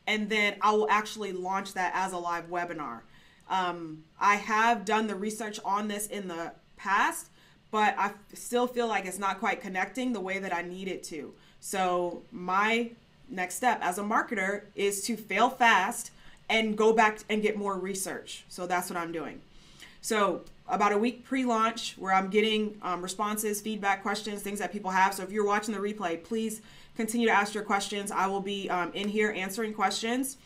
and then I will actually launch that as a live webinar. I have done the research on this in the past, but I still feel like it's not quite connecting the way that I need it to. So my next step as a marketer is to fail fast and go back and get more research. So that's what I'm doing. So about a week pre-launch, where I'm getting responses, feedback, questions, things that people have. So if you're watching the replay, please continue to ask your questions. I will be in here answering questions.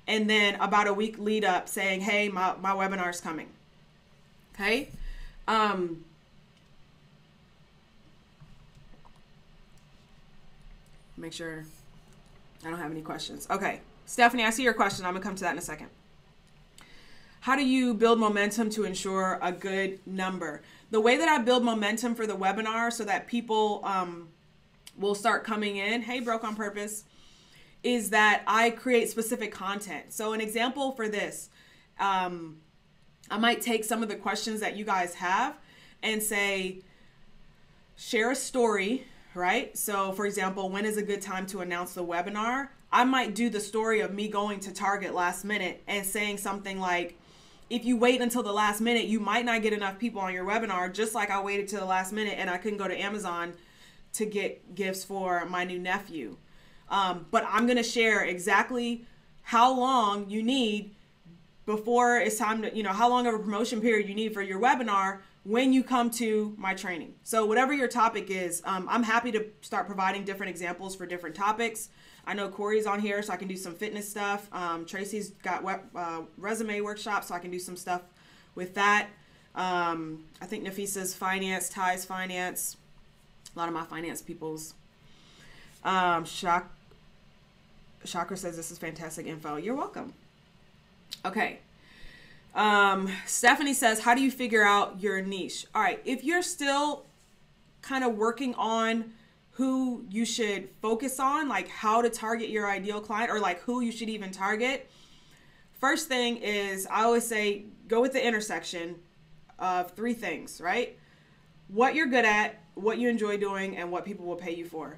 And then about a week lead up saying, hey, my webinar is coming. Okay. Make sure I don't have any questions. Okay. Stephanie, I see your question. I'm going to come to that in a second. How do you build momentum to ensure a good number? The way that I build momentum for the webinar so that people will start coming in, hey, Broke on Purpose, is that I create specific content. So an example for this, I might take some of the questions that you guys have and say, share a story, right? So for example, when is a good time to announce the webinar? I might do the story of me going to Target last minute and saying something like, if you wait until the last minute, you might not get enough people on your webinar, just like I waited till the last minute and I couldn't go to Amazon to get gifts for my new nephew. But I'm going to share exactly how long you need before it's time to, how long of a promotion period you need for your webinar when you come to my training. So whatever your topic is, I'm happy to start providing different examples for different topics. I know Corey's on here, so I can do some fitness stuff. Tracy's got resume workshops, so I can do some stuff with that. I think Nafisa's finance, Ty's finance, a lot of my finance people's. Chakra says this is fantastic info. You're welcome. Okay. Stephanie says, how do you figure out your niche? All right. If you're still kind of working on who you should focus on, like how to target your ideal client, or like who you should even target, first thing is, I always say, go with the intersection of 3 things, right? What you're good at, what you enjoy doing, and what people will pay you for.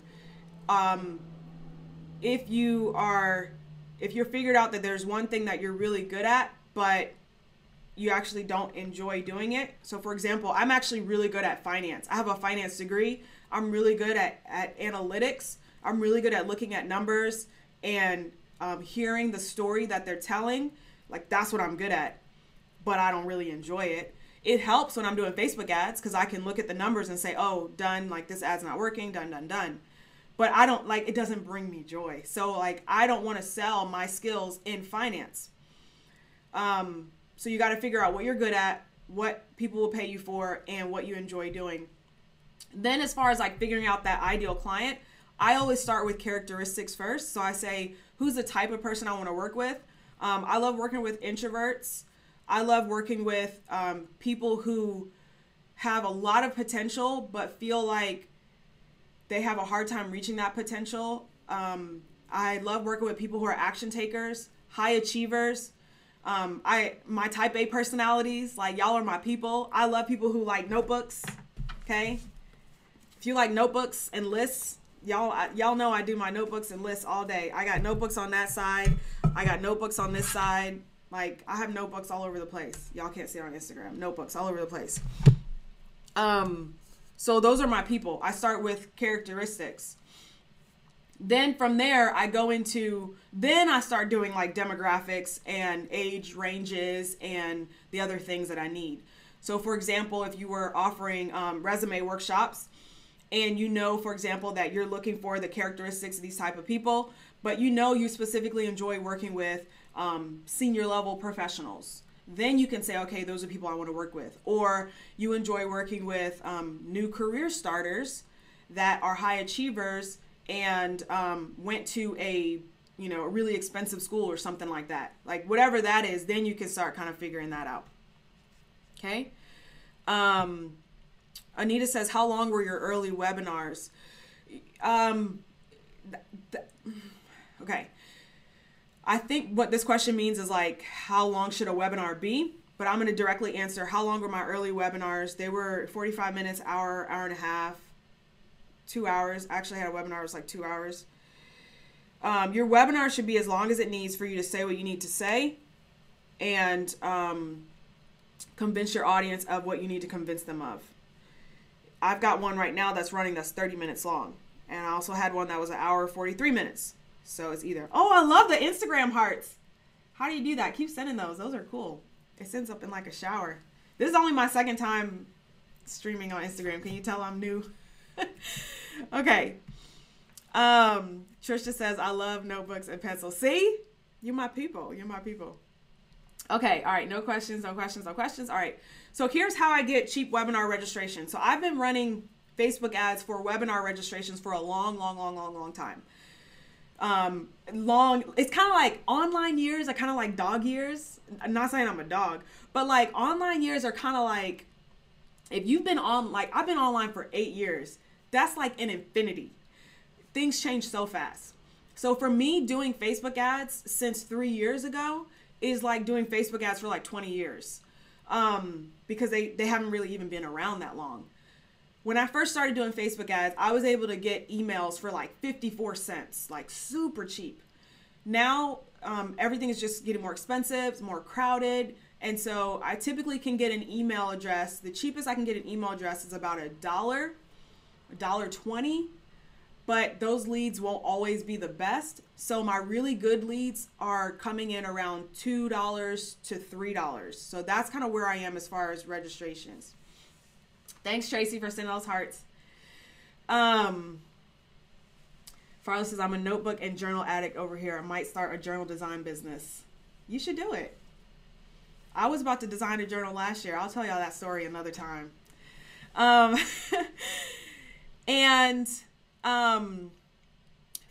If you're figured out that there's one thing that you're really good at, but you actually don't enjoy doing it. So for example, I'm actually really good at finance. I have a finance degree. I'm really good at analytics. I'm really good at looking at numbers and hearing the story that they're telling. Like, that's what I'm good at, but I don't really enjoy it. It helps when I'm doing Facebook ads because I can look at the numbers and say, oh, done, like this ad's not working, done, done, done. But I don't, like, it doesn't bring me joy. So like, I don't want to sell my skills in finance. So you got to figure out what you're good at, what people will pay you for, and what you enjoy doing. Then as far as like figuring out that ideal client, I always start with characteristics first. So I say, who's the type of person I want to work with? I love working with introverts. I love working with people who have a lot of potential, but feel like they have a hard time reaching that potential. I love working with people who are action takers, high achievers. My type A personalities, like y'all are my people. I love people who like notebooks. Okay. If you like notebooks and lists, y'all know I do my notebooks and lists all day. I got notebooks on that side. I got notebooks on this side. Like, I have notebooks all over the place. Y'all can't see it on Instagram. Notebooks all over the place. So those are my people. I start with characteristics. Then from there, I start doing like demographics and age ranges and the other things that I need. So for example, if you were offering resume workshops and you know, for example, that you're looking for the characteristics of these type of people, but you know you specifically enjoy working with senior level professionals, then you can say, okay, those are people I want to work with. Or you enjoy working with new career starters that are high achievers and went to a really expensive school or something like that. Like whatever that is, then you can start kind of figuring that out. Okay. Anita says, how long were your early webinars? Okay. I think what this question means is like, how long should a webinar be? But I'm going to directly answer, how long were my early webinars? They were 45 minutes, hour and a half, 2 hours. I actually had a webinar that was like 2 hours. Your webinar should be as long as it needs for you to say what you need to say and convince your audience of what you need to convince them of. I've got one right now that's running that's 30 minutes long. And I also had one that was an hour 43 minutes. So it's either, oh, I love the Instagram hearts. How do you do that? Keep sending those. Those are cool. It sends up in like a shower. This is only my second time streaming on Instagram. Can you tell I'm new? Okay. Trisha says, I love notebooks and pencils. See? You're my people. You're my people. Okay. All right. No questions, no questions, no questions. All right. So here's how I get cheap webinar registration. So I've been running Facebook ads for webinar registrations for a long time. It's kind of like online years are kind of like dog years. I'm not saying I'm a dog, but like online years are kind of like, if you've been on, like I've been online for 8 years, that's like an infinity. Things change so fast. So for me, doing Facebook ads since 3 years ago is like doing Facebook ads for like 20 years. Because they haven't really even been around that long. When I first started doing Facebook ads, I was able to get emails for like 54 cents, like super cheap. Now, everything is just getting more expensive, it's more crowded. And so I typically can get an email address. The cheapest I can get an email address is about $1.20, but those leads won't always be the best. So my really good leads are coming in around $2 to $3. So that's kind of where I am as far as registrations. Thanks, Tracy, for sending those hearts. Farley says, I'm a notebook and journal addict over here. I might start a journal design business. You should do it. I was about to design a journal last year. I'll tell y'all that story another time.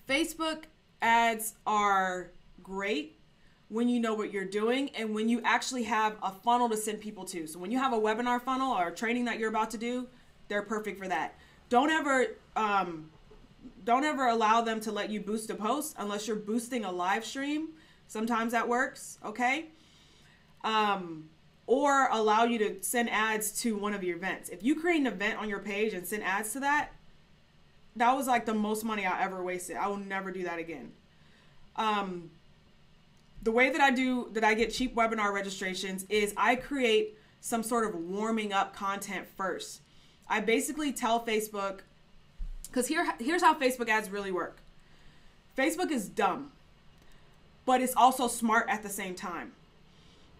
Facebook ads are great when you know what you're doing and when you actually have a funnel to send people to. So when you have a webinar funnel or a training that you're about to do, they're perfect for that. Don't ever allow them to let you boost a post unless you're boosting a live stream. Sometimes that works, okay? Or allow you to send ads to one of your events. If you create an event on your page and send ads to that, that was like the most money I ever wasted. I will never do that again. The way that I get cheap webinar registrations is I create some sort of warming up content first. I basically tell Facebook, because here's how Facebook ads really work. Facebook is dumb, but it's also smart at the same time.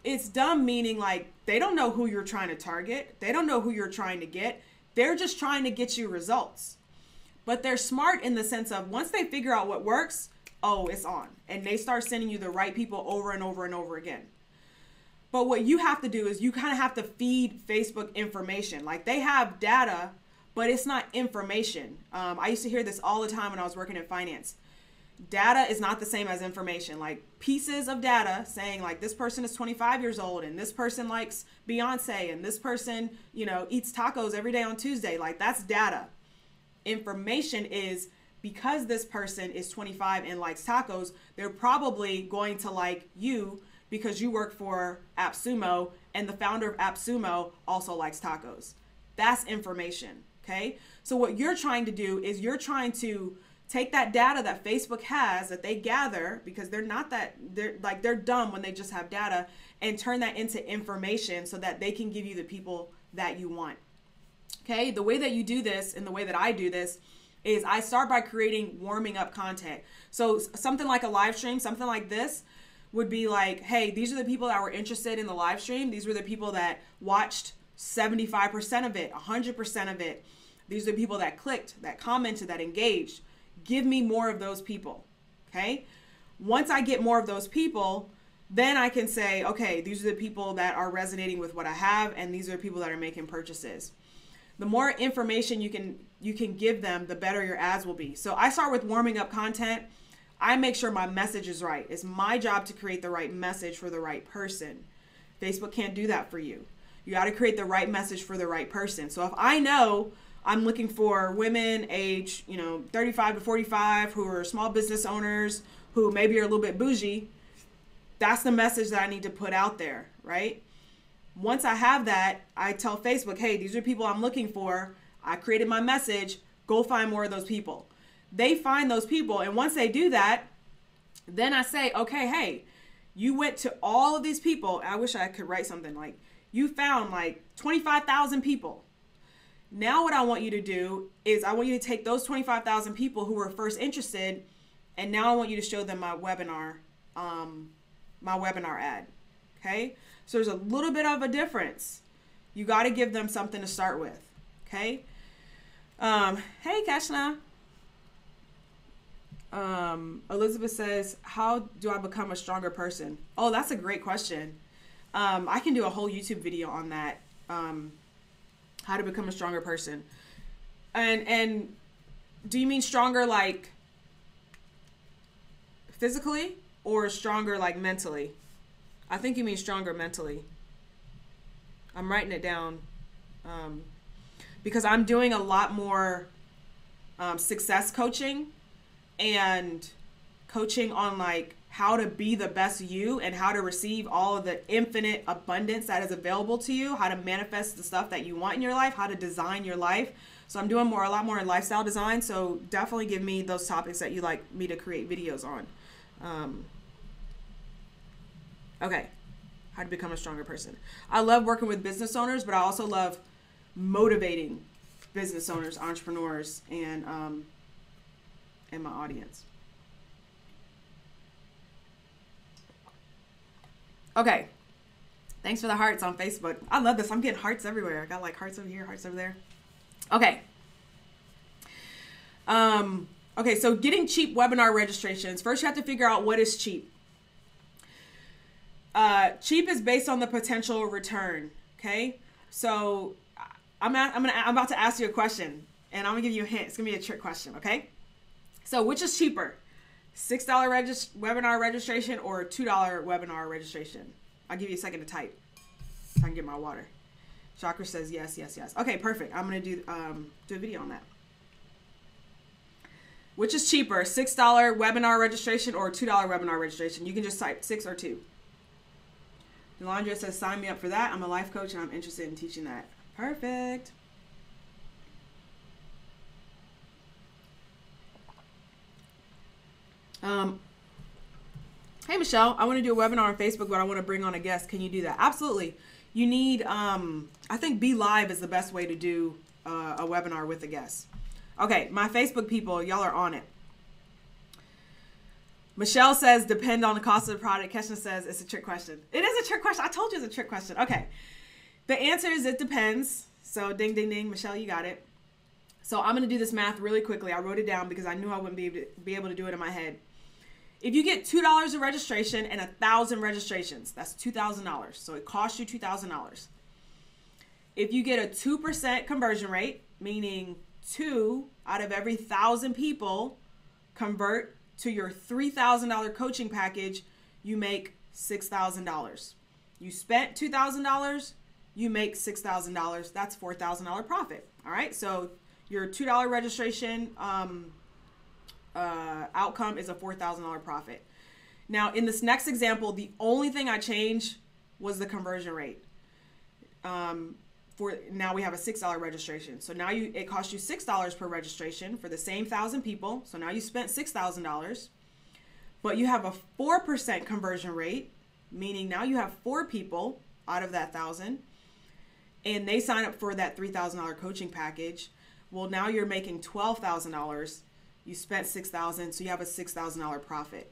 It's dumb meaning like they don't know who you're trying to target. They don't know who you're trying to get. They're just trying to get you results. But they're smart in the sense of once they figure out what works, oh, it's on. And they start sending you the right people over and over and over again. But what you have to do is you kind of have to feed Facebook information. Like they have data, but it's not information. I used to hear this all the time when I was working in finance. Data is not the same as information. Like pieces of data saying like this person is 25 years old and this person likes Beyonce and this person, eats tacos every day on Tuesday. Like that's data. Information is because this person is 25 and likes tacos, they're probably going to like you because you work for AppSumo and the founder of AppSumo also likes tacos. That's information, okay? So what you're trying to do is you're trying to take that data that Facebook has that they gather, because they're dumb when they just have data, and turn that into information so that they can give you the people that you want. Okay, the way that you do this and the way that I do this is I start by creating warming up content. So something like a live stream, something like this would be like, hey, these are the people that were interested in the live stream. These were the people that watched 75% of it, 100% of it. These are the people that clicked, that commented, that engaged. Give me more of those people, okay? Once I get more of those people, then I can say, okay, these are the people that are resonating with what I have, and these are the people that are making purchases. The more information you can give them, the better your ads will be. So I start with warming up content. I make sure my message is right. It's my job to create the right message for the right person. Facebook can't do that for you. You got to create the right message for the right person. So if I know I'm looking for women age, 35 to 45 who are small business owners, who maybe are a little bit bougie, that's the message that I need to put out there, right? Once I have that, I tell Facebook, hey, these are people I'm looking for. I created my message. Go find more of those people. They find those people. And once they do that, then I say, okay, hey, you went to all of these people. I wish I could write something like, you found like 25,000 people. Now what I want you to do is I want you to take those 25,000 people who were first interested, and now I want you to show them my webinar ad. Okay? So there's a little bit of a difference. You got to give them something to start with. Okay? Hey, Kashna. Elizabeth says, how do I become a stronger person? Oh, that's a great question. I can do a whole YouTube video on that. How to become a stronger person. And do you mean stronger like physically or stronger like mentally? I think you mean stronger mentally. I'm writing it down because I'm doing a lot more success coaching and coaching on like how to be the best you and how to receive all of the infinite abundance that is available to you, how to manifest the stuff that you want in your life, how to design your life. So I'm doing a lot more in lifestyle design. So definitely give me those topics that you like me to create videos on. Okay. How to become a stronger person. I love working with business owners, but I also love motivating business owners, entrepreneurs, and my audience. Okay. Thanks for the hearts on Facebook. I love this. I'm getting hearts everywhere. I got like hearts over here, hearts over there. Okay. Okay, so getting cheap webinar registrations. First, you have to figure out what is cheap. Cheap is based on the potential return. Okay, so I'm about to ask you a question, and I'm gonna give you a hint. It's gonna be a trick question. Okay, so which is cheaper, $6 webinar registration or $2 webinar registration? I'll give you a second to type so I can get my water. Chakra says yes, yes, yes. Okay, perfect. I'm gonna do a video on that. Which is cheaper, $6 webinar registration or $2 webinar registration? You can just type 6 or 2. Delandria says, sign me up for that. I'm a life coach and I'm interested in teaching that. Perfect. Hey, Michelle, I want to do a webinar on Facebook, but I want to bring on a guest. Can you do that? Absolutely. You need, I think Be Live is the best way to do a webinar with a guest. Okay, my Facebook people, y'all are on it. Michelle says, depend on the cost of the product. Keshna says, it's a trick question. It is a trick question. I told you it's a trick question. Okay. The answer is it depends. So ding, ding, ding. Michelle, you got it. So I'm going to do this math really quickly. I wrote it down because I knew I wouldn't be able to do it in my head. If you get $2 of registration and 1,000 registrations, that's $2,000. So it costs you $2,000. If you get a 2% conversion rate, meaning 2 out of every 1,000 people convert to your $3,000 coaching package, you make $6,000. You spent $2,000, you make $6,000. That's $4,000 profit. All right. So your $2 registration outcome is a $4,000 profit. Now, in this next example, the only thing I changed was the conversion rate. now we have a $6 registration. So now it costs you $6 per registration for the same 1,000 people. So now you spent $6,000, but you have a 4% conversion rate, meaning now you have 4 people out of that 1,000, and they sign up for that $3,000 coaching package. Well, now you're making $12,000. You spent $6,000, so you have a $6,000 profit.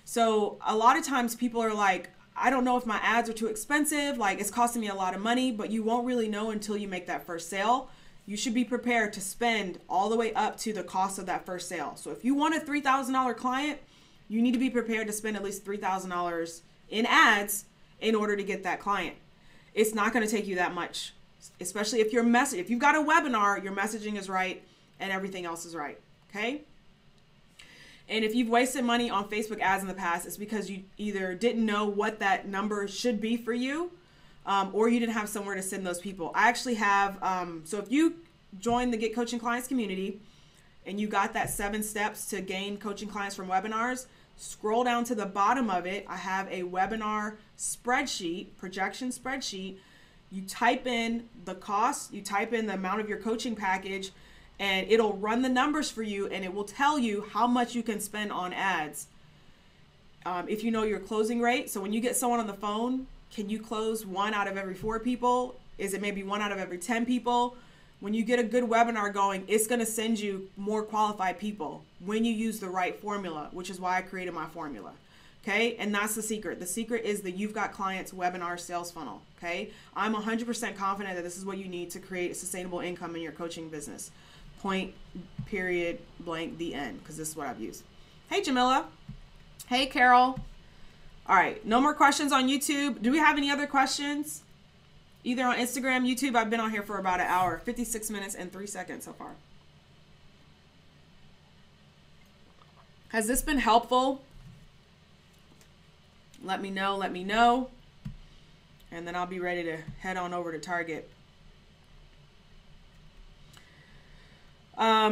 So a lot of times people are like, I don't know if my ads are too expensive, like it's costing me a lot of money, but you won't really know until you make that first sale. You should be prepared to spend all the way up to the cost of that first sale. So if you want a $3,000 client, you need to be prepared to spend at least $3,000 in ads in order to get that client. It's not going to take you that much, especially if if you've got a webinar, your messaging is right and everything else is right. Okay. And if you've wasted money on Facebook ads in the past, it's because you either didn't know what that number should be for you, or you didn't have somewhere to send those people. I actually have, so if you join the Get Coaching Clients community and you got that 7 steps to gain coaching clients from webinars, scroll down to the bottom of it. I have a webinar spreadsheet, projection spreadsheet. You type in the cost, you type in the amount of your coaching package, and it'll run the numbers for you, and it will tell you how much you can spend on ads. If you know your closing rate, so when you get someone on the phone, can you close 1 out of every 4 people? Is it maybe 1 out of every 10 people? When you get a good webinar going, it's going to send you more qualified people when you use the right formula, which is why I created my formula. Okay, and that's the secret. The secret is the You've Got Clients webinar sales funnel. Okay, I'm 100% confident that this is what you need to create sustainable income in your coaching business. Point, period, blank, the end, because this is what I've used. Hey, Jamila. Hey, Carol. All right, no more questions on YouTube. Do we have any other questions? Either on Instagram, YouTube. I've been on here for about an hour, 56 minutes and 3 seconds so far. Has this been helpful? Let me know, and then I'll be ready to head on over to Target. All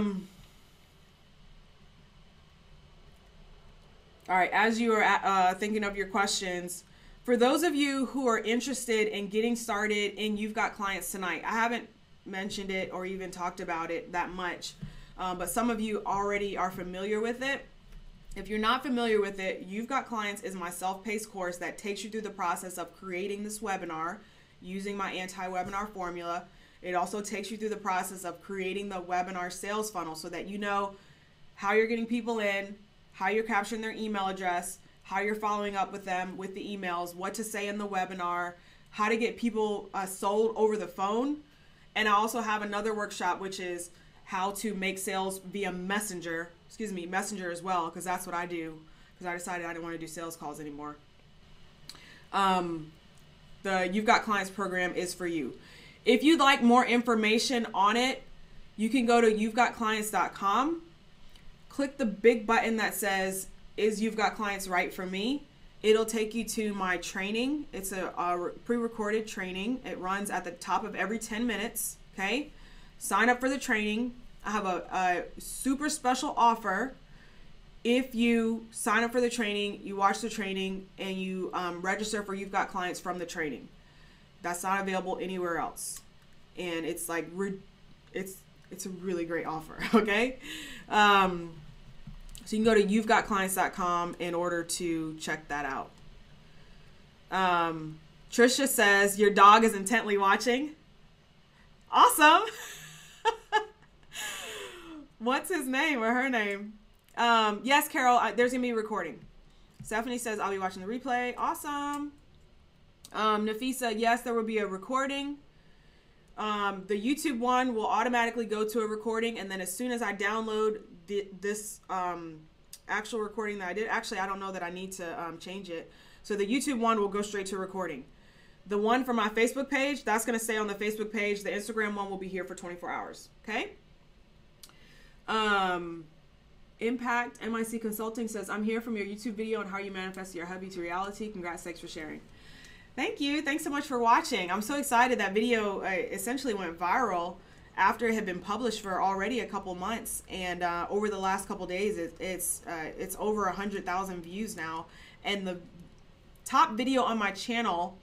right, as you are thinking of your questions, for those of you who are interested in getting started in You've Got Clients tonight, I haven't mentioned it or even talked about it that much, but some of you already are familiar with it. If you're not familiar with it, You've Got Clients is my self-paced course that takes you through the process of creating this webinar using my anti-webinar formula. It also takes you through the process of creating the webinar sales funnel so that you know how you're getting people in, how you're capturing their email address, how you're following up with them with the emails, what to say in the webinar, how to get people sold over the phone. And I also have another workshop, which is how to make sales via Messenger as well, because that's what I do, because I decided I didn't want to do sales calls anymore. The You've Got Clients program is for you. If you'd like more information on it, you can go to you'vegotclients.com. Click the big button that says, is You've Got Clients right for me? It'll take you to my training. It's a pre-recorded training. It runs at the top of every 10 minutes, okay? Sign up for the training. I have a super special offer. If you sign up for the training, you watch the training, and you register for You've Got Clients from the training. That's not available anywhere else. And it's like, it's a really great offer, okay? So you can go to you'vegotclients.com in order to check that out. Trisha says, your dog is intently watching. Awesome. What's his name or her name? Yes, Carol, there's going to be a recording. Stephanie says, I'll be watching the replay. Awesome. Nafisa, yes, there will be a recording. The YouTube one will automatically go to a recording, and then as soon as I download this actual recording that I did, actually, I don't know that I need to change it. So the YouTube one will go straight to recording. The one from my Facebook page, that's going to stay on the Facebook page. The Instagram one will be here for 24 hours. Okay. Impact MIC Consulting says, I'm here from your YouTube video on how you manifest your hubby to reality. Congrats. Thanks for sharing. Thank you. Thanks so much for watching. I'm so excited. That video essentially went viral after it had been published for already a couple months, and over the last couple days, it's over 100,000 views now. And the top video on my channel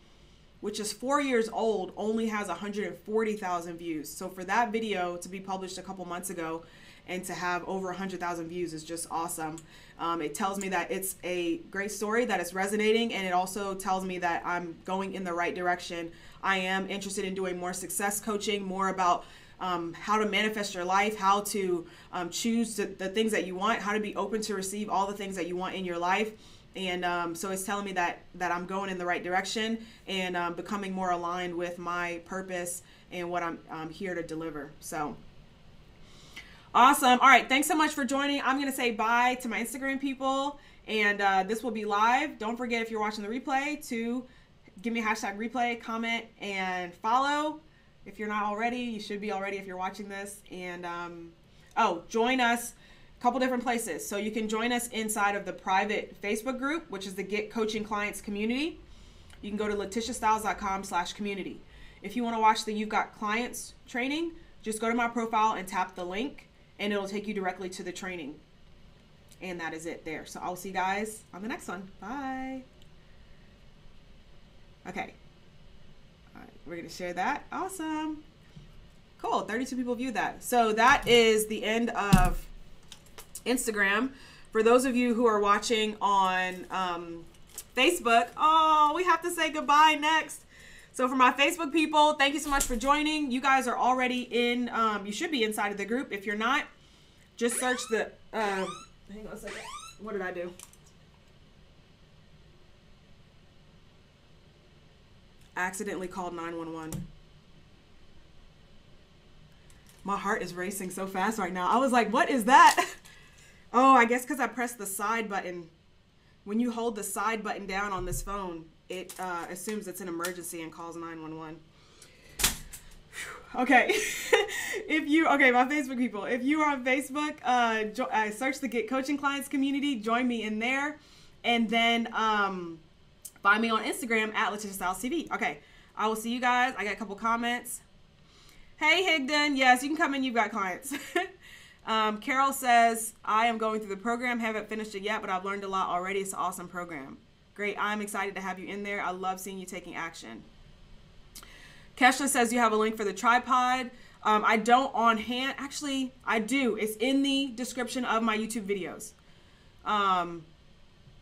which is 4 years old, only has 140,000 views. So for that video to be published a couple months ago and to have over 100,000 views is just awesome. It tells me that it's a great story, that it's resonating, and it also tells me that I'm going in the right direction. I am interested in doing more success coaching, more about how to manifest your life, how to choose the things that you want, how to be open to receive all the things that you want in your life. And so it's telling me that I'm going in the right direction and becoming more aligned with my purpose and what I'm here to deliver. So awesome. All right. Thanks so much for joining. I'm going to say bye to my Instagram people, and this will be live. Don't forget, if you're watching the replay, to give me a hashtag replay, comment, and follow. If you're not already, you should be already if you're watching this. And join us a couple different places. So you can join us inside of the private Facebook group, which is the Get Coaching Clients community. You can go to letitiastyles.com/community. If you want to watch the You've Got Clients training, just go to my profile and tap the link, and it'll take you directly to the training. And that is it there. So I'll see you guys on the next one. Bye. Okay. All right, we're going to share that. Awesome. Cool. 32 people viewed that. So that is the end of Instagram. For those of you who are watching on Facebook, we have to say goodbye next. So for my Facebook people, thank you so much for joining. You guys are already in, you should be inside of the group. If you're not, just search the, hang on a second. What did I do? Accidentally called 911. My heart is racing so fast right now. I was like, what is that? Oh, I guess because I pressed the side button. When you hold the side button down on this phone, it assumes it's an emergency and calls 911. Okay. My Facebook people, if you are on Facebook, search the Get Coaching Clients community, join me in there, and then find me on Instagram at Letitia Styles TV. Okay, I will see you guys. I got a couple comments. Hey, Higdon. Yes, you can come in. You've got clients. Carol says, I am going through the program. Haven't finished it yet, but I've learned a lot already. It's an awesome program. Great. I'm excited to have you in there. I love seeing you taking action. Kesha says you have a link for the tripod. I don't on hand. Actually, I do. It's in the description of my YouTube videos.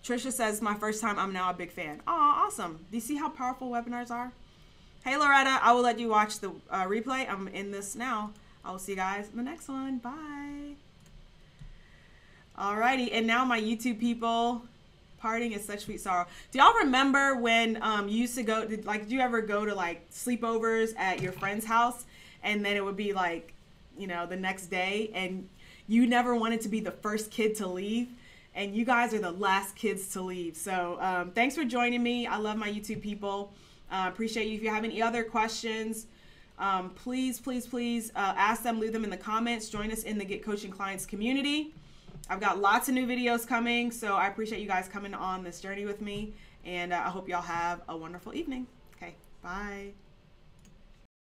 Trisha says, my first time. I'm now a big fan. Oh, awesome. Do you see how powerful webinars are? Hey, Loretta, I will let you watch the replay. I'm in this now. I will see you guys in the next one. Bye. Alrighty, and now my YouTube people, parting is such sweet sorrow. Do y'all remember when you used to go, did you ever go to like sleepovers at your friend's house, and then it would be like, you know, the next day, and you never wanted to be the first kid to leave, and you guys are the last kids to leave. So thanks for joining me. I love my YouTube people. Appreciate you. If you have any other questions, please ask them, leave them in the comments. Join us in the Get Coaching Clients community. I've got lots of new videos coming, so I appreciate you guys coming on this journey with me, and I hope y'all have a wonderful evening. Okay, bye.